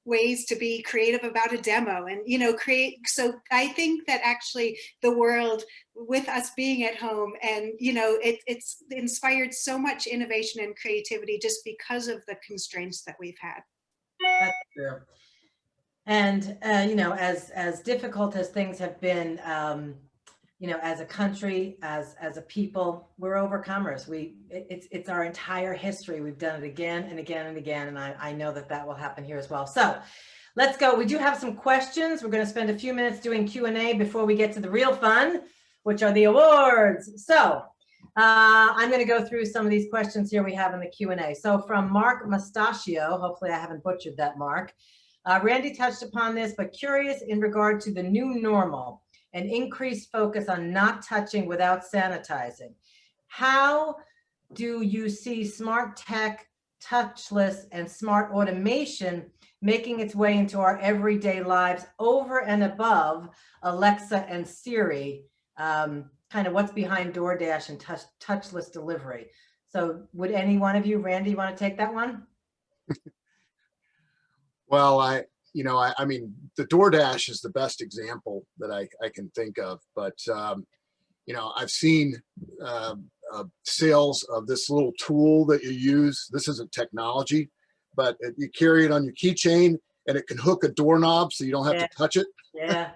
ways to be creative about a demo and create. So I think that actually the world, with us being at home, and it's inspired so much innovation and creativity just because of the constraints that we've had. That's true. And as difficult as things have been, as a country, as a people, we're overcomers. It's our entire history. We've done it again and again and again. And I know that will happen here as well. So let's go. We do have some questions. We're going to spend a few minutes doing Q&A before we get to the real fun, which are the awards. So I'm going to go through some of these questions here we have in the Q&A. So from Mark Mustachio, hopefully I haven't butchered that, Mark. Randy touched upon this, but curious in regard to the new normal, an increased focus on not touching without sanitizing. How do you see smart tech, touchless, and smart automation making its way into our everyday lives over and above Alexa and Siri? Kind of what's behind DoorDash and touchless delivery. So would any one of you, Randy, want to take that one? Well, I mean, the DoorDash is the best example that I can think of, but I've seen sales of this little tool that you use. This isn't technology, but you carry it on your keychain and it can hook a doorknob so you don't have to touch it. Yeah.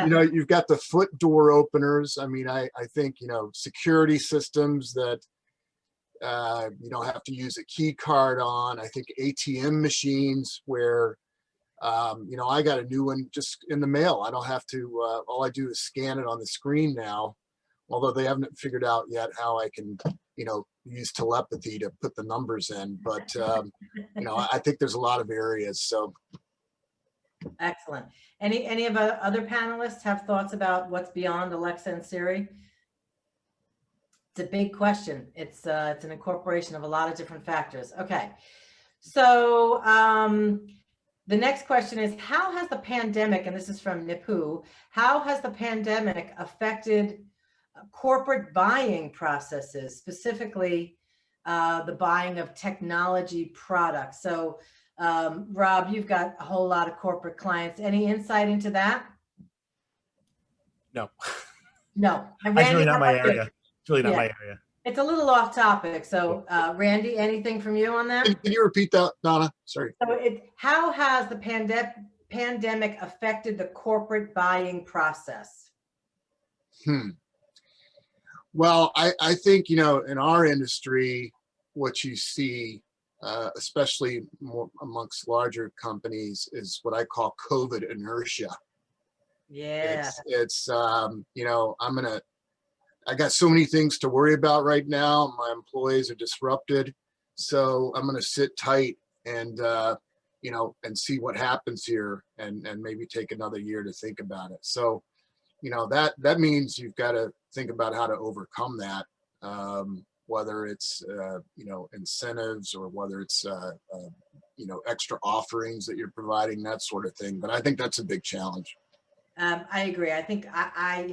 You've got the foot door openers. I mean, I think, security systems that you don't have to use a key card on. I think ATM machines where I got a new one just in the mail. I don't have to, all I do is scan it on the screen now, although they haven't figured out yet how I can, use telepathy to put the numbers in. But, I think there's a lot of areas. So. Excellent. Any of our other panelists have thoughts about what's beyond Alexa and Siri? It's a big question. It's an incorporation of a lot of different factors. Okay. So, the next question is, how has the pandemic, and this is from Nipu, how has the pandemic affected corporate buying processes, specifically the buying of technology products? So, Rob, you've got a whole lot of corporate clients. Any insight into that? No. No. That's really not my area. It's really not my area. It's a little off topic. So, Randy, anything from you on that? Can you repeat that, Donna? Sorry. So how has the pandemic affected the corporate buying process? Well, I think, in our industry, what you see, especially more amongst larger companies, is what I call COVID inertia. Yeah. It's I got so many things to worry about right now. My employees are disrupted. So I'm going to sit tight and, and see what happens here and maybe take another year to think about it. So, that means you've got to think about how to overcome that, whether it's, incentives or whether it's, extra offerings that you're providing, that sort of thing. But I think that's a big challenge. I agree. I think I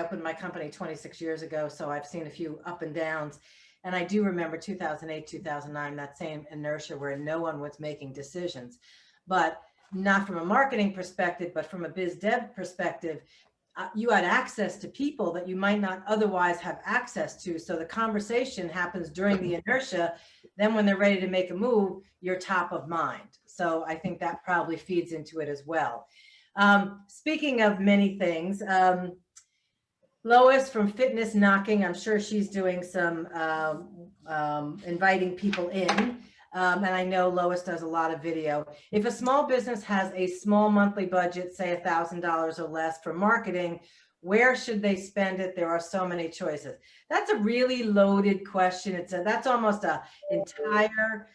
opened my company 26 years ago, so I've seen a few up and downs. And I do remember 2008, 2009, that same inertia where no one was making decisions. But not from a marketing perspective, but from a biz dev perspective, you had access to people that you might not otherwise have access to. So the conversation happens during the inertia. Then when they're ready to make a move, you're top of mind. So I think that probably feeds into it as well. Speaking of many things, Lois from Fitness Knocking, I'm sure she's doing some inviting people in. And I know Lois does a lot of video. If a small business has a small monthly budget, say $1,000 or less for marketing, where should they spend it? There are so many choices. That's a really loaded question. That's almost an entire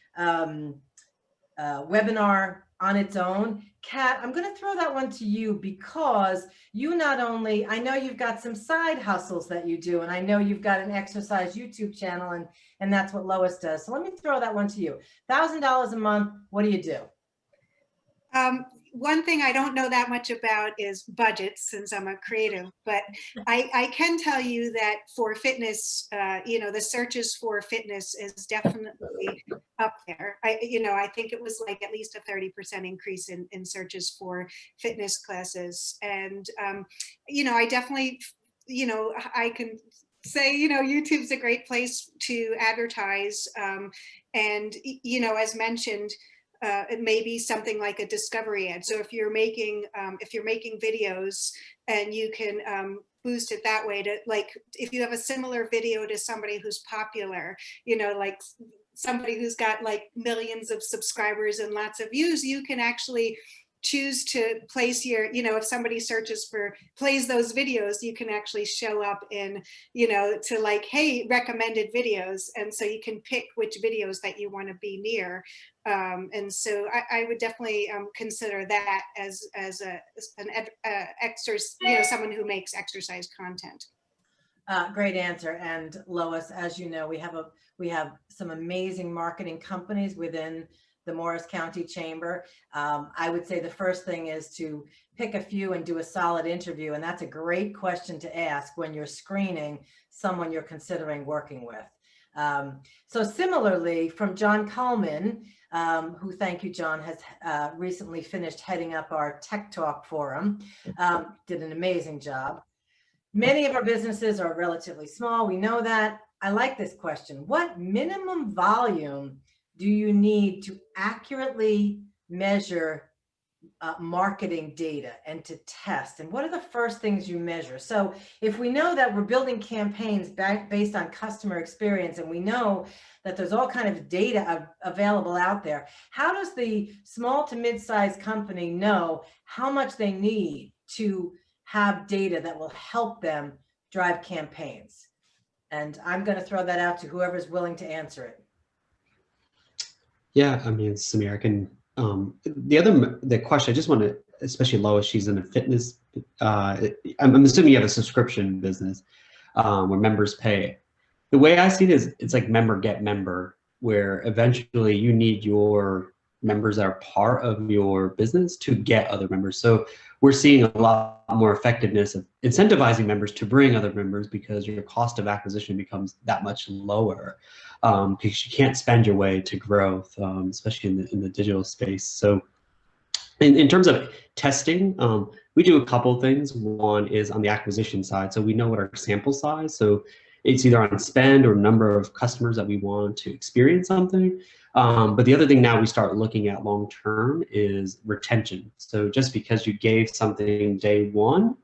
webinar on its own. Kat, I'm going to throw that one to you because you not only, I know you've got some side hustles that you do, and I know you've got an exercise YouTube channel, and that's what Lois does. So let me throw that one to you. $1,000 a month, what do you do? One thing I don't know that much about is budgets, since I'm a creative, but I can tell you that for fitness, the searches for fitness is definitely up there. I think it was like at least a 30% increase in searches for fitness classes. And, I definitely, I can say, YouTube's a great place to advertise. And, as mentioned, it may be something like a discovery ad. So if you're making videos and you can boost it that way, to like, if you have a similar video to somebody who's popular, like somebody who's got like millions of subscribers and lots of views, you can actually choose to place your, if somebody plays those videos, you can actually show up in, to like, hey, recommended videos. And so you can pick which videos that you want to be near. And so I would definitely consider that as someone who makes exercise content. Great answer. And Lois, as you know, we have some amazing marketing companies within the Morris County Chamber. I would say the first thing is to pick a few and do a solid interview. And that's a great question to ask when you're screening someone you're considering working with. So similarly, from John Coleman, who, thank you, John, has recently finished heading up our Tech Talk forum, did an amazing job. Many of our businesses are relatively small. We know that. I like this question. What minimum volume do you need to accurately measure marketing data and to test? And what are the first things you measure? So if we know that we're building campaigns based on customer experience, and we know that there's all kind of data available out there, how does the small to mid-sized company know how much they need to have data that will help them drive campaigns? And I'm going to throw that out to whoever's willing to answer it. Yeah, I mean, Samir, I can, the question, I just want to, especially Lois, she's in a fitness, I'm assuming you have a subscription business where members pay. The way I see it is it's like member get member, where eventually you need your members that are part of your business to get other members. So we're seeing a lot more effectiveness of incentivizing members to bring other members because your cost of acquisition becomes that much lower. Because you can't spend your way to growth, especially in the digital space. So in terms of testing, we do a couple of things. One is on the acquisition side. So we know what our sample size, so it's either on spend or number of customers that we want to experience something. But the other thing now we start looking at long-term is retention. So just because you gave something day one,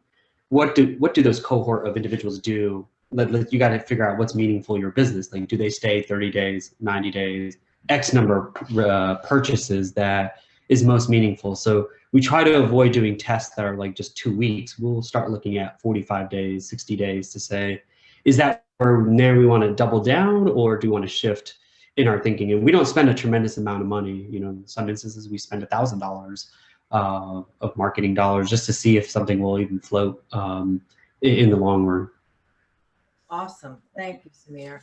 what do those cohort of individuals do? You got to figure out what's meaningful in your business. Like, do they stay 30 days, 90 days, X number of purchases that is most meaningful? So we try to avoid doing tests that are like just 2 weeks. We'll start looking at 45 days, 60 days to say, is that where we want to double down, or do we want to shift in our thinking? And we don't spend a tremendous amount of money. In some instances we spend $1,000 of marketing dollars just to see if something will even float in the long run. Awesome. Thank you, Samir.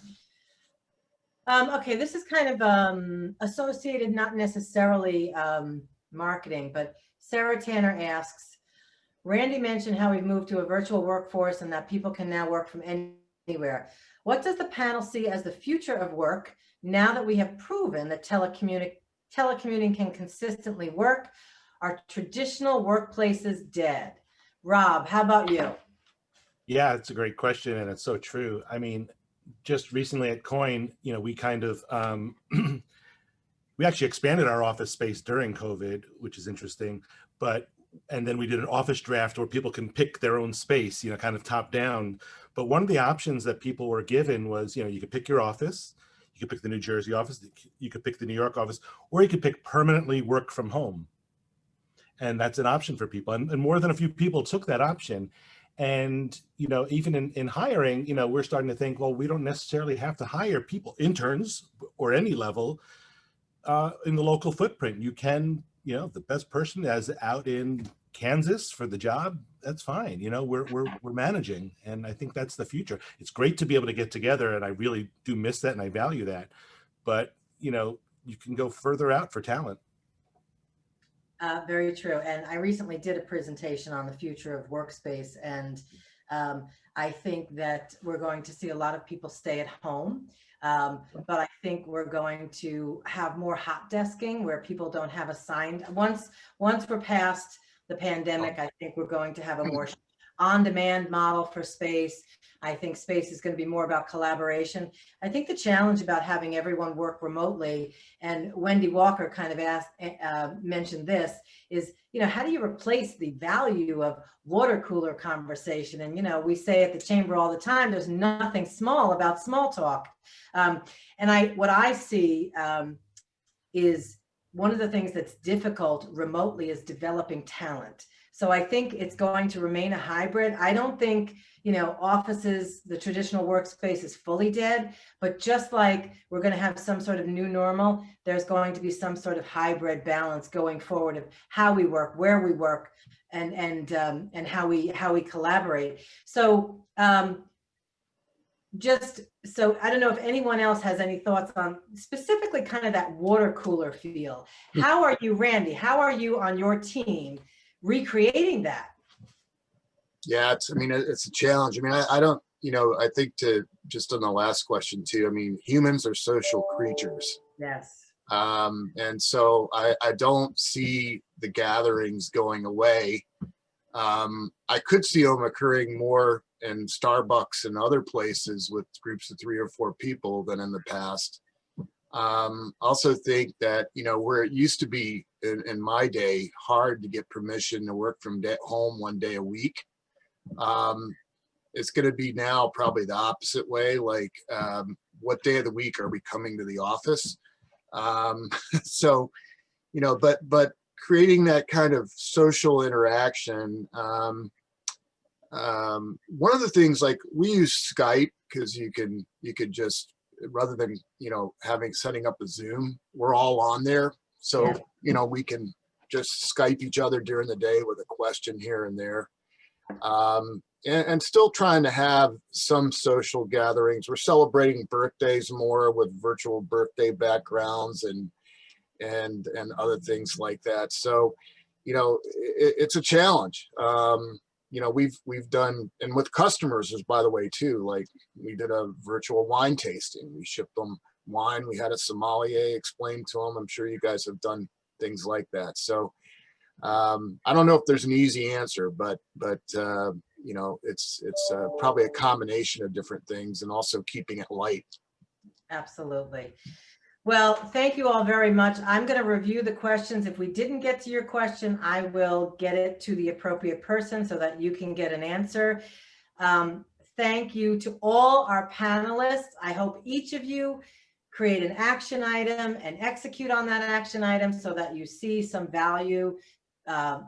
Okay, this is kind of associated, not necessarily marketing, but Sarah Tanner asks, Randy mentioned how we've moved to a virtual workforce and that people can now work from anywhere. What does the panel see as the future of work now that we have proven that telecommuting can consistently work? Are traditional workplaces dead? Rob, how about you? Yeah, it's a great question, and it's so true. I mean, just recently at Coin, we kind of we actually expanded our office space during COVID, which is interesting. And then we did an office draft where people can pick their own space, kind of top down. But one of the options that people were given was, you could pick your office, you could pick the New Jersey office, you could pick the New York office, or you could pick permanently work from home. And that's an option for people. And more than a few people took that option. And, even in hiring, we're starting to think, well, we don't necessarily have to hire people, interns or any level in the local footprint. You can, the best person is out in Kansas for the job, that's fine. We're managing. And I think that's the future. It's great to be able to get together. And I really do miss that and I value that. But, you can go further out for talent. Very true. And I recently did a presentation on the future of workspace. And I think that we're going to see a lot of people stay at home. But I think we're going to have more hot desking where people don't have assigned. Once we're past the pandemic, I think we're going to have a more on-demand model for space. I think space is going to be more about collaboration. I think the challenge about having everyone work remotely, and Wendy Walker kind of mentioned this, is, how do you replace the value of water cooler conversation? And, we say at the chamber all the time, there's nothing small about small talk. And what I see is one of the things that's difficult remotely is developing talent. So I think it's going to remain a hybrid. I don't think, offices, the traditional workspace is fully dead, but just like we're going to have some sort of new normal, there's going to be some sort of hybrid balance going forward of how we work, where we work, and how we collaborate. So just so I don't know if anyone else has any thoughts on specifically kind of that water cooler feel. How are you, Randy? How are you on your team recreating that? Yeah, it's a challenge. I don't, I think to just on the last question too, humans are social creatures. Yes. And so I don't see the gatherings going away. I could see them occurring more in Starbucks and other places with groups of 3 or 4 people than in the past. Also think that, where it used to be in my day, hard to get permission to work from home 1 day a week. It's going to be now probably the opposite way. Like, what day of the week are we coming to the office? So, but creating that kind of social interaction. One of the things, like, we use Skype because you could just, rather than, setting up a Zoom, we're all on there. So, we can just Skype each other during the day with a question here and there. And still trying to have some social gatherings. We're celebrating birthdays more with virtual birthday backgrounds and other things like that. So, it's a challenge. We've done, and with customers is, by the way, too, like, we did a virtual wine tasting. We shipped them wine. We had a sommelier explain to them. I'm sure you guys have done things like that. So I don't know if there's an easy answer, but it's probably a combination of different things, and also keeping it light. Absolutely. Well, thank you all very much. I'm going to review the questions. If we didn't get to your question, I will get it to the appropriate person so that you can get an answer. Thank you to all our panelists. I hope each of you create an action item and execute on that action item so that you see some value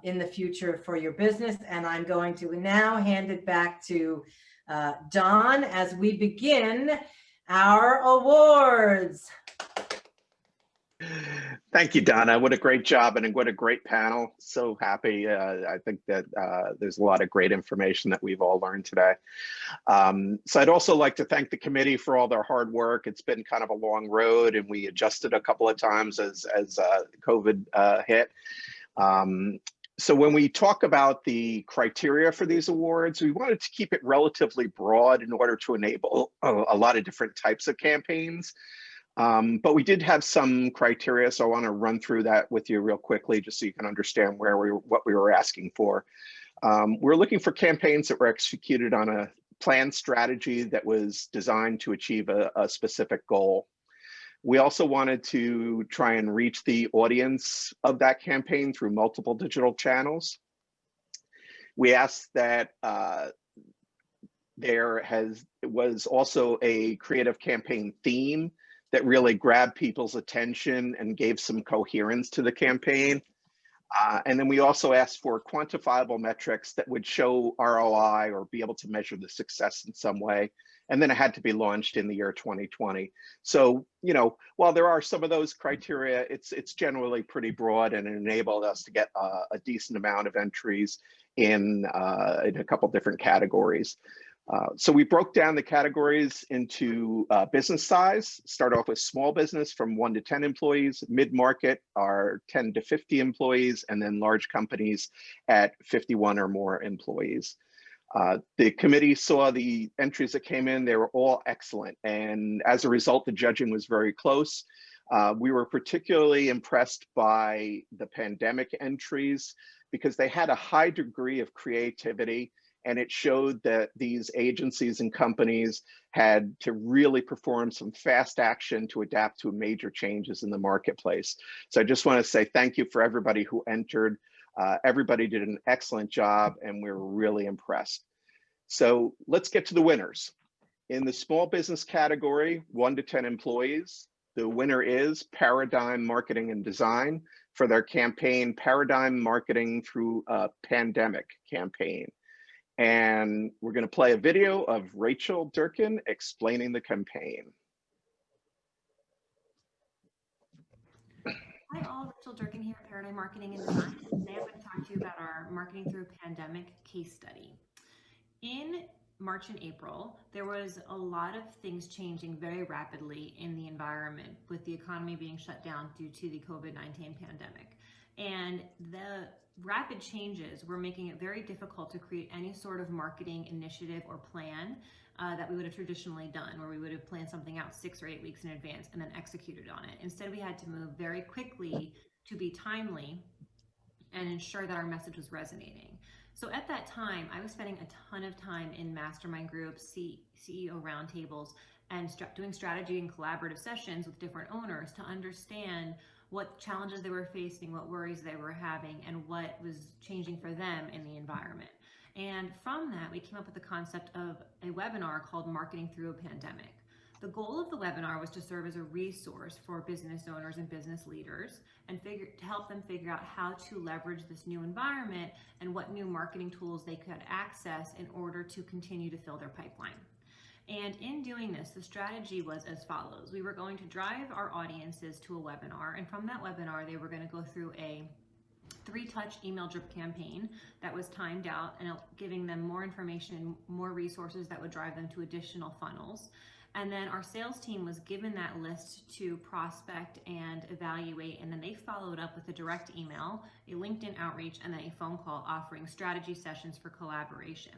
in the future for your business. And I'm going to now hand it back to Don as we begin our awards. Thank you, Donna. What a great job and what a great panel. So happy. I think that there's a lot of great information that we've all learned today. So I'd also like to thank the committee for all their hard work. It's been kind of a long road, and we adjusted a couple of times as COVID hit. So when we talk about the criteria for these awards, we wanted to keep it relatively broad in order to enable a lot of different types of campaigns. But we did have some criteria, so I want to run through that with you real quickly, just so you can understand what we were asking for. We're looking for campaigns that were executed on a planned strategy that was designed to achieve a specific goal. We also wanted to try and reach the audience of that campaign through multiple digital channels. We asked that was also a creative campaign theme that really grabbed people's attention and gave some coherence to the campaign. And then we also asked for quantifiable metrics that would show ROI or be able to measure the success in some way. And then it had to be launched in the year 2020. So, you know, while there are some of those criteria, it's generally pretty broad, and it enabled us to get a decent amount of entries in a couple different categories. So we broke down the categories into business size. Start off with small business from 1 to 10 employees, mid-market are 10 to 50 employees, and then large companies at 51 or more employees. The committee saw the entries that came in, they were all excellent. And as a result, the judging was very close. We were particularly impressed by the pandemic entries because they had a high degree of creativity, and it showed that these agencies and companies had to really perform some fast action to adapt to major changes in the marketplace. So I just want to say thank you for everybody who entered. Everybody did an excellent job, and we're really impressed. So let's get to the winners. In the small business category, 1 to 10 employees, the winner is Paradigm Marketing and Design for their campaign, Paradigm Marketing Through a Pandemic campaign. And we're going to play a video of Rachel Durkin explaining the campaign. Hi all, Rachel Durkin here at Paradigm Marketing and Design. Today I'm going to talk to you about our Marketing Through a Pandemic case study. In March and April, there was a lot of things changing very rapidly in the environment, with the economy being shut down due to the COVID-19 pandemic. And the rapid changes were making it very difficult to create any sort of marketing initiative or plan that we would have traditionally done, where we would have planned something out 6 or 8 weeks in advance and then executed on it. Instead, we had to move very quickly to be timely and ensure that our message was resonating. So at that time, I was spending a ton of time in mastermind groups, CEO roundtables, and doing strategy and collaborative sessions with different owners to understand what challenges they were facing, what worries they were having, and what was changing for them in the environment. And from that, we came up with the concept of a webinar called Marketing Through a Pandemic. The goal of the webinar was to serve as a resource for business owners and business leaders and to help them figure out how to leverage this new environment and what new marketing tools they could access in order to continue to fill their pipeline. And in doing this, the strategy was as follows. We were going to drive our audiences to a webinar, and from that webinar, they were going to go through a 3-touch email drip campaign that was timed out and giving them more information, more resources that would drive them to additional funnels. And then our sales team was given that list to prospect and evaluate, and then they followed up with a direct email, a LinkedIn outreach, and then a phone call offering strategy sessions for collaboration.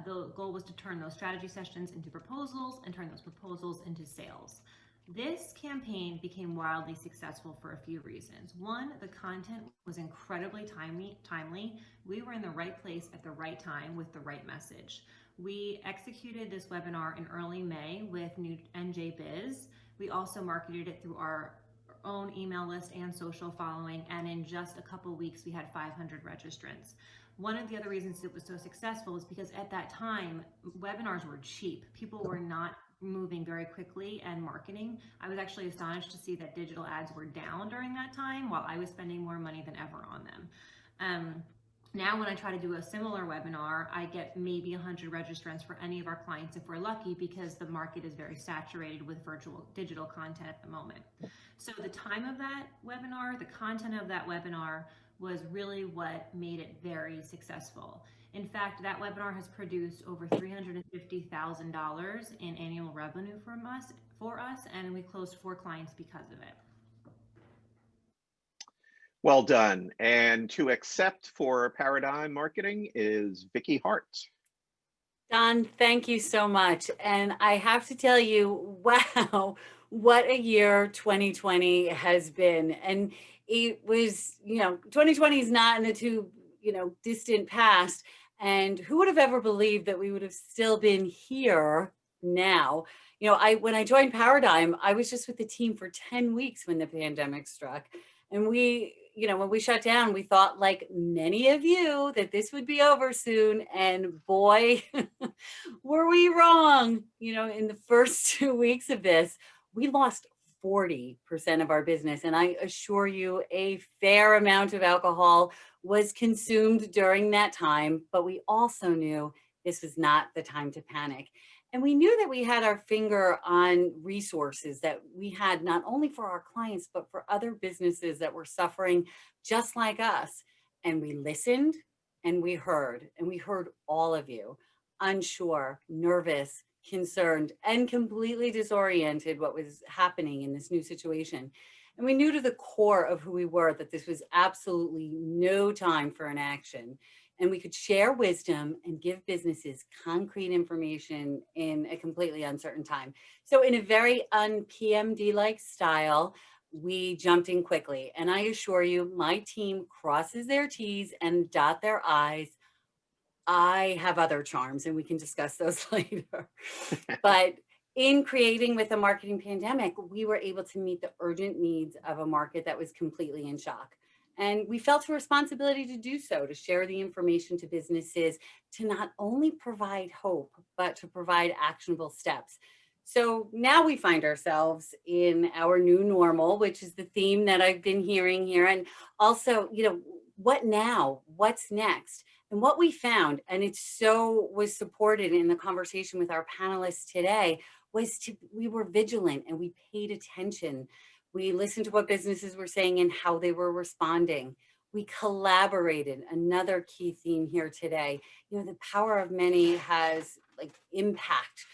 The goal was to turn those strategy sessions into proposals and turn those proposals into sales. This campaign became wildly successful for a few reasons. One, the content was incredibly timely. We were in the right place at the right time with the right message. We executed this webinar in early May with new NJ Biz. We also marketed it through our own email list and social following, and in just a couple weeks we had 500 registrants. One of the other reasons it was so successful was because at that time webinars were cheap. People were not moving very quickly and marketing. I was actually astonished to see that digital ads were down during that time while I was spending more money than ever on them. Now when I try to do a similar webinar, I get maybe 100 registrants for any of our clients if we're lucky, because the market is very saturated with virtual digital content at the moment. So the time of that webinar, the content of that webinar was really what made it very successful. In fact, that webinar has produced over $350,000 in annual revenue for us, and we closed 4 clients because of it. Well done. And to accept for Paradigm Marketing is Vicki Hart. Don, thank you so much. And I have to tell you, wow, what a year 2020 has been. And it was, 2020 is not in the too, distant past. And who would have ever believed that we would have still been here now? When I joined Paradigm, I was just with the team for 10 weeks when the pandemic struck. And when we shut down, we thought, like many of you, that this would be over soon. And boy, were we wrong. In the first 2 weeks of this, we lost 40% of our business. And I assure you, a fair amount of alcohol was consumed during that time. But we also knew this was not the time to panic. And we knew that we had our finger on resources that we had not only for our clients, but for other businesses that were suffering just like us. And we listened and we heard all of you, unsure, nervous, concerned, and completely disoriented what was happening in this new situation. And we knew to the core of who we were that this was absolutely no time for inaction. And we could share wisdom and give businesses concrete information in a completely uncertain time. So in a very un-PMD-like style, we jumped in quickly. And I assure you, my team crosses their T's and dot their I's. I have other charms, and we can discuss those later. But in creating with the marketing pandemic, we were able to meet the urgent needs of a market that was completely in shock. And we felt a responsibility to do so, to share the information to businesses, to not only provide hope, but to provide actionable steps. So now we find ourselves in our new normal, which is the theme that I've been hearing here. And also, what now? What's next? And what we found, and it was supported in the conversation with our panelists today, we were vigilant and we paid attention. We listened to what businesses were saying and how they were responding. We collaborated, another key theme here today. The power of many has impact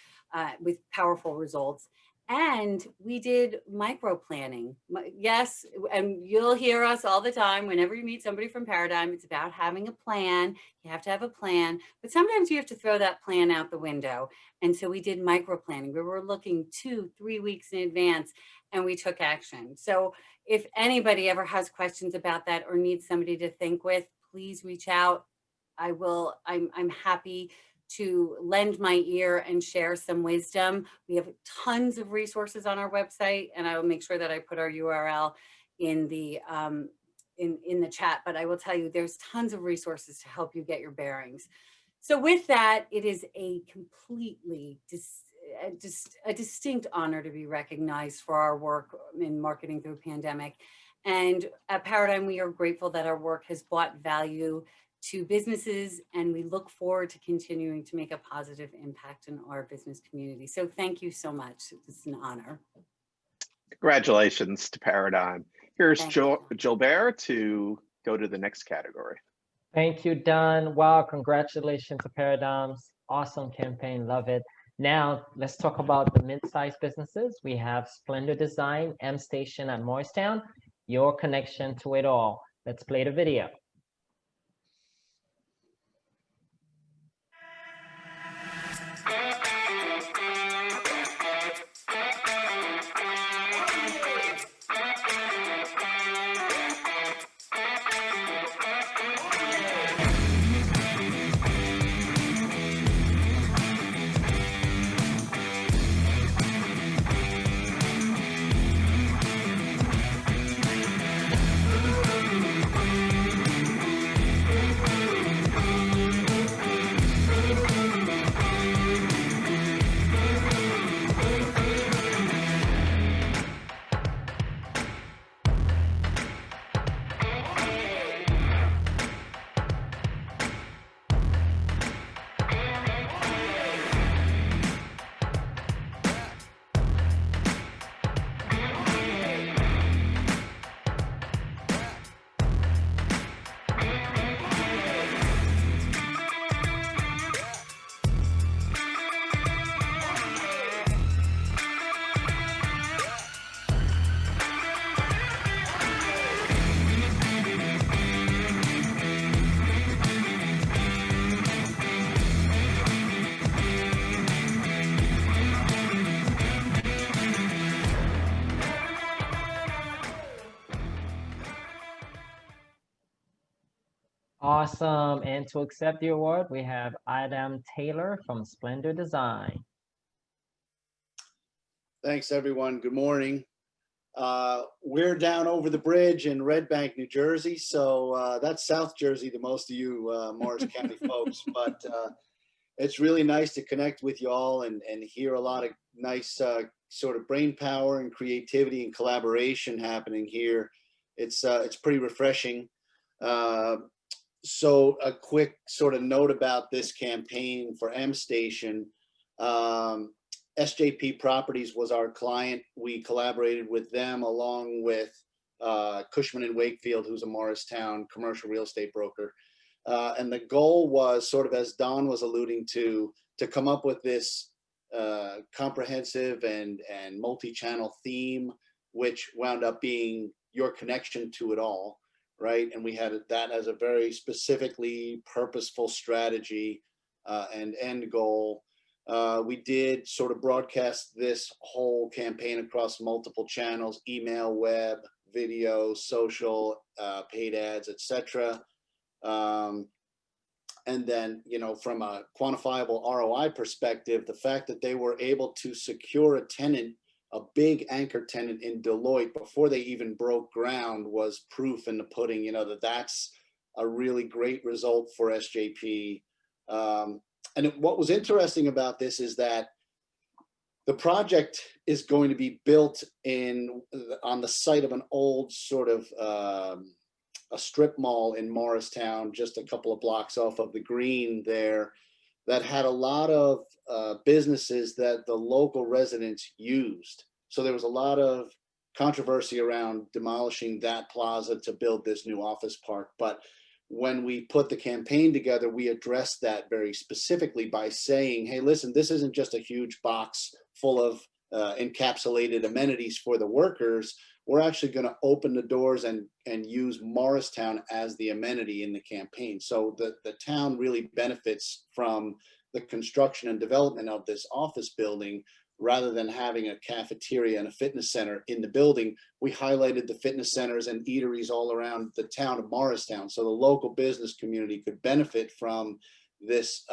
with powerful results. And we did micro planning. Yes, and you'll hear us all the time whenever you meet somebody from Paradigm, it's about having a plan. You have to have a plan, but sometimes you have to throw that plan out the window. And so we did micro planning. We were looking 2-3 weeks in advance and we took action. So if anybody ever has questions about that or needs somebody to think with, please reach out. I'm happy to lend my ear and share some wisdom. We have tons of resources on our website, and I will make sure that I put our URL in the in the chat, but I will tell you there's tons of resources to help you get your bearings. So with that, it is a completely a distinct honor to be recognized for our work in marketing through pandemic. And at Paradigm, we are grateful that our work has brought value to businesses, and we look forward to continuing to make a positive impact in our business community. So thank you so much. It's an honor. Congratulations to Paradigm. Here's Gilbert to go to the next category. Thank you, Don. Wow, congratulations to Paradigms. Awesome campaign, love it. Now, let's talk about the mid-sized businesses. We have Splendor Design, M Station at Morristown, your connection to it all. Let's play the video. Awesome. And to accept the award, we have Adam Taylor from Splendor Design. Thanks, everyone. Good morning. We're down over the bridge in Red Bank, New Jersey. So that's South Jersey to most of you Morris County folks. But it's really nice to connect with you all and hear a lot of nice sort of brain power and creativity and collaboration happening here. It's pretty refreshing. So a quick sort of note about this campaign for M Station. SJP Properties was our client. We collaborated with them along with Cushman and Wakefield, who's a Morristown commercial real estate broker. And the goal was sort of, as Don was alluding to come up with this comprehensive and multi-channel theme, which wound up being your connection to it all, right? And we had that as a very specifically purposeful strategy and end goal. We did sort of broadcast this whole campaign across multiple channels: email, web, video, social, paid ads, etc. And then, you know, from a quantifiable ROI perspective, the fact that they were able to secure a tenant, a big anchor tenant in Deloitte before they even broke ground, was proof in the pudding, you know, that's a really great result for SJP. And what was interesting about this is that the project is going to be built on the site of an old sort of a strip mall in Morristown, just a couple of blocks off of the green there, that had a lot of businesses that the local residents used. So there was a lot of controversy around demolishing that plaza to build this new office park. But when we put the campaign together, we addressed that very specifically by saying, hey, listen, this isn't just a huge box full of encapsulated amenities for the workers. We're actually going to open the doors and use Morristown as the amenity in the campaign. So the town really benefits from the construction and development of this office building. Rather than having a cafeteria and a fitness center in the building, we highlighted the fitness centers and eateries all around the town of Morristown, so the local business community could benefit from this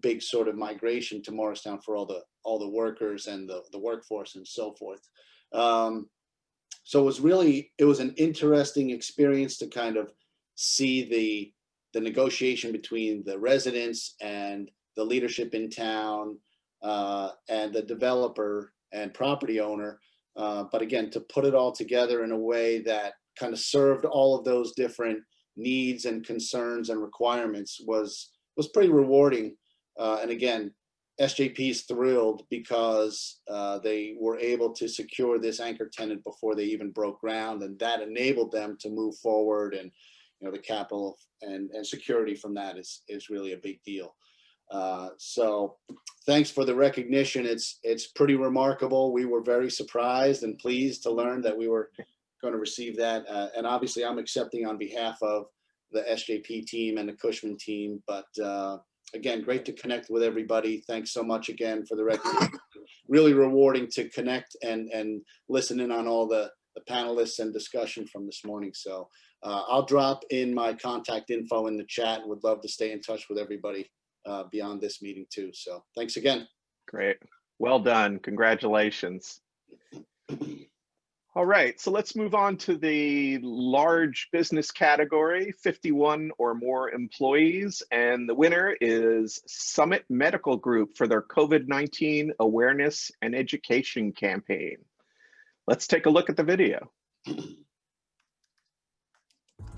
big sort of migration to Morristown for all the workers and the workforce and so forth. So it was an interesting experience to kind of see the negotiation between the residents and the leadership in town, and the developer and property owner. But again, to put it all together in a way that kind of served all of those different needs and concerns and requirements was pretty rewarding. And again, SJP is thrilled because they were able to secure this anchor tenant before they even broke ground, and that enabled them to move forward. And you know, the capital and security from that is really a big deal. So thanks for the recognition. It's pretty remarkable. We were very surprised and pleased to learn that we were going to receive that. And obviously I'm accepting on behalf of the SJP team and the Cushman team, but again, great to connect with everybody. Thanks so much again for the recognition. Really rewarding to connect and listen in on all the panelists and discussion from this morning. So I'll drop in my contact info in the chat and would love to stay in touch with everybody beyond this meeting too. So thanks again. Great. Well done. Congratulations. All right, so let's move on to the large business category, 51 or more employees. And the winner is Summit Medical Group for their COVID-19 awareness and education campaign. Let's take a look at the video.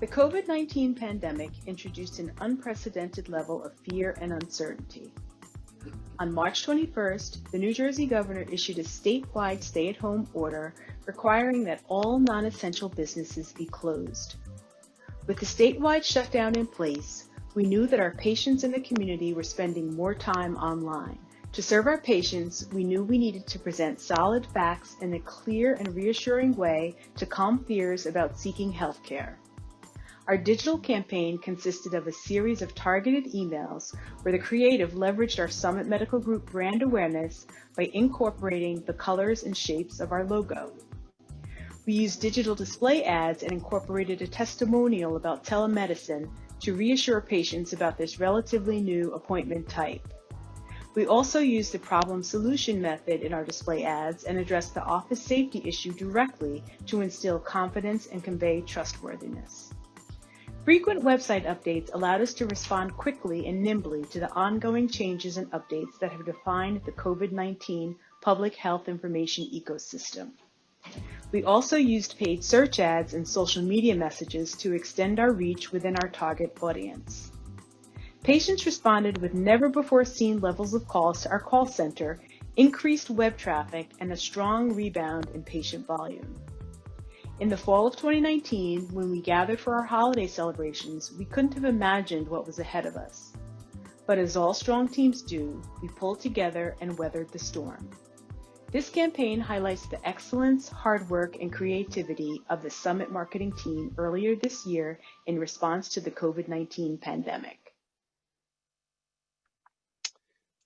The COVID-19 pandemic introduced an unprecedented level of fear and uncertainty. On March 21st, the New Jersey governor issued a statewide stay-at-home order requiring that all non-essential businesses be closed. With the statewide shutdown in place, we knew that our patients in the community were spending more time online. To serve our patients, we knew we needed to present solid facts in a clear and reassuring way to calm fears about seeking health care. Our digital campaign consisted of a series of targeted emails where the creative leveraged our Summit Medical Group brand awareness by incorporating the colors and shapes of our logo. We used digital display ads and incorporated a testimonial about telemedicine to reassure patients about this relatively new appointment type. We also use the problem solution method in our display ads and address the office safety issue directly to instill confidence and convey trustworthiness. Frequent website updates allowed us to respond quickly and nimbly to the ongoing changes and updates that have defined the COVID-19 public health information ecosystem. We also used paid search ads and social media messages to extend our reach within our target audience. Patients responded with never-before-seen levels of calls to our call center, increased web traffic, and a strong rebound in patient volume. In the fall of 2019, when we gathered for our holiday celebrations, we couldn't have imagined what was ahead of us. But as all strong teams do, we pulled together and weathered the storm. This campaign highlights the excellence, hard work, and creativity of the Summit marketing team earlier this year in response to the COVID-19 pandemic.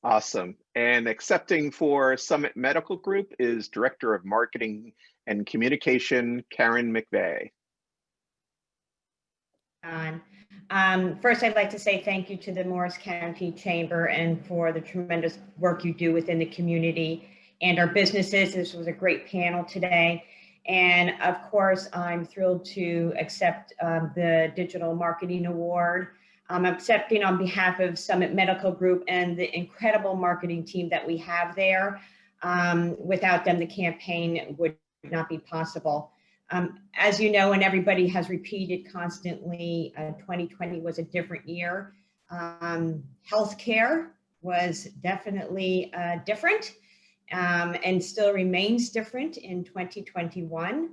Awesome. And accepting for Summit Medical Group is Director of Marketing and Communication, Karen McVeigh. First, I'd like to say thank you to the Morris County Chamber and for the tremendous work you do within the community and our businesses. This was a great panel today. And of course, I'm thrilled to accept the Digital Marketing Award. I'm accepting on behalf of Summit Medical Group and the incredible marketing team that we have there. Without them, the campaign would not be possible. As you know, and everybody has repeated constantly, 2020 was a different year. Healthcare was definitely different and still remains different in 2021.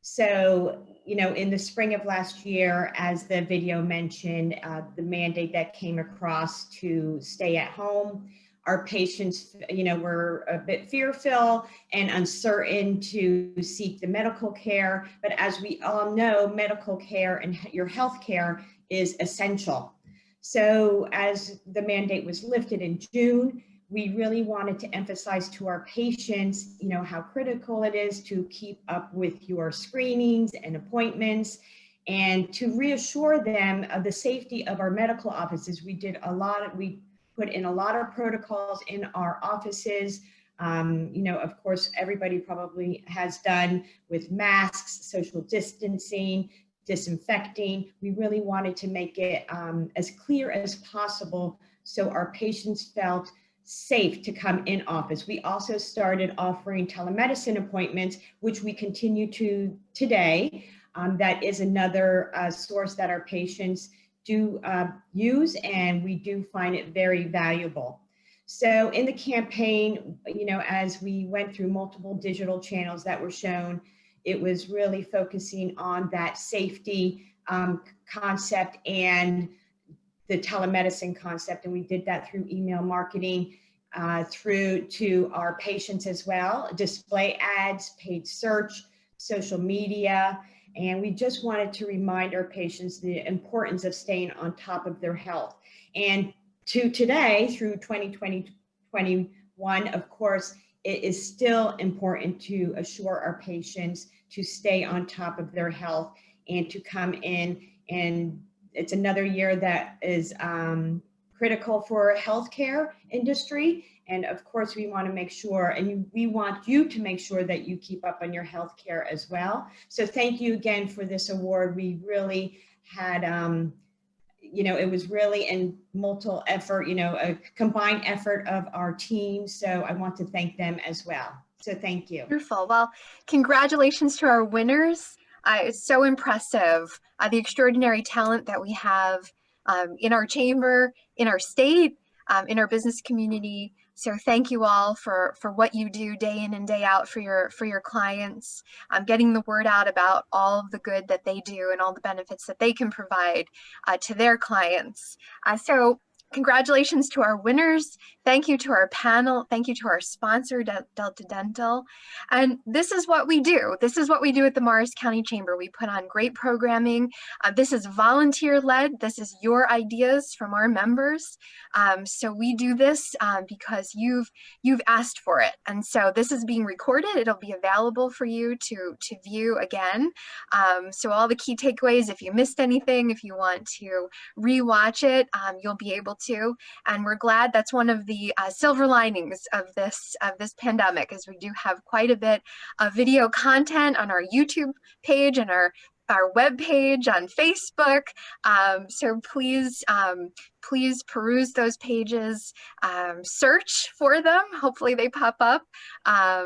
So, you know, in the spring of last year, as the video mentioned, the mandate that came across to stay at home, our patients, you know, were a bit fearful and uncertain to seek the medical care. But as we all know, medical care and your health care is essential. So as the mandate was lifted in June, we really wanted to emphasize to our patients, you know, how critical it is to keep up with your screenings and appointments and to reassure them of the safety of our medical offices. We put in a lot of protocols in our offices. You know, of course, everybody probably has done with masks, social distancing, disinfecting. We really wanted to make it as clear as possible so our patients felt safe to come in office. We also started offering telemedicine appointments, which we continue to today. That is another source that our patients do use, and we do find it very valuable. So in the campaign, you know, as we went through multiple digital channels that were shown, it was really focusing on that safety concept and the telemedicine concept. And we did that through email marketing, through to our patients as well, display ads, paid search, social media. And we just wanted to remind our patients the importance of staying on top of their health. And to today, through 2021, of course, it is still important to assure our patients to stay on top of their health and to come in. And it's another year that is critical for healthcare industry. And of course, we want to make sure, and we want you to make sure that you keep up on your healthcare as well. So thank you again for this award. We really had, you know, it was really a multiple effort, you know, a combined effort of our team. So I want to thank them as well. So thank you. Wonderful. Well, congratulations to our winners. It's so impressive, the extraordinary talent that we have in our chamber, in our state, in our business community. So thank you all for what you do day in and day out for your clients, getting the word out about all of the good that they do and all the benefits that they can provide to their clients. So Congratulations to our winners. Thank you to our panel. Thank you to our sponsor, Delta Dental. And this is what we do. This is what we do at the Morris County Chamber. We put on great programming. This is volunteer-led. This is your ideas from our members. So we do this because you've asked for it. And so this is being recorded. It'll be available for you to view again. So all the key takeaways, if you missed anything, if you want to rewatch it, you'll be able to. And we're glad that's one of the silver linings of this pandemic, is we do have quite a bit of video content on our YouTube page and our web page on Facebook. So please peruse those pages, search for them. Hopefully they pop up.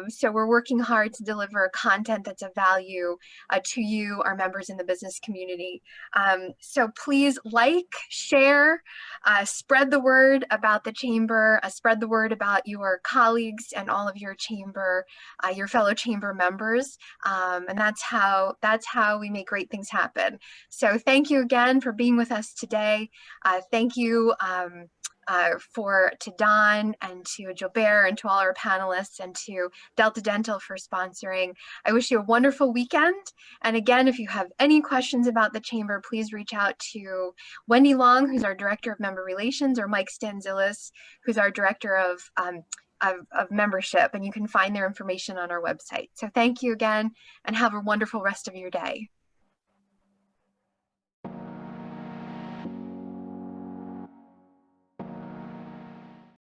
So we're working hard to deliver content that's of value to you, our members in the business community. So please like, share, spread the word about the chamber, spread the word about your colleagues and all of your chamber, your fellow chamber members. And that's how we make great things happen. So thank you again for being with us today. Thank you to Don and to Jobert and to all our panelists and to Delta Dental for sponsoring. I wish you a wonderful weekend. And again, if you have any questions about the chamber, please reach out to Wendy Long, who's our Director of Member Relations, or Mike Stanzilis, who's our Director of Membership. And you can find their information on our website. So thank you again and have a wonderful rest of your day.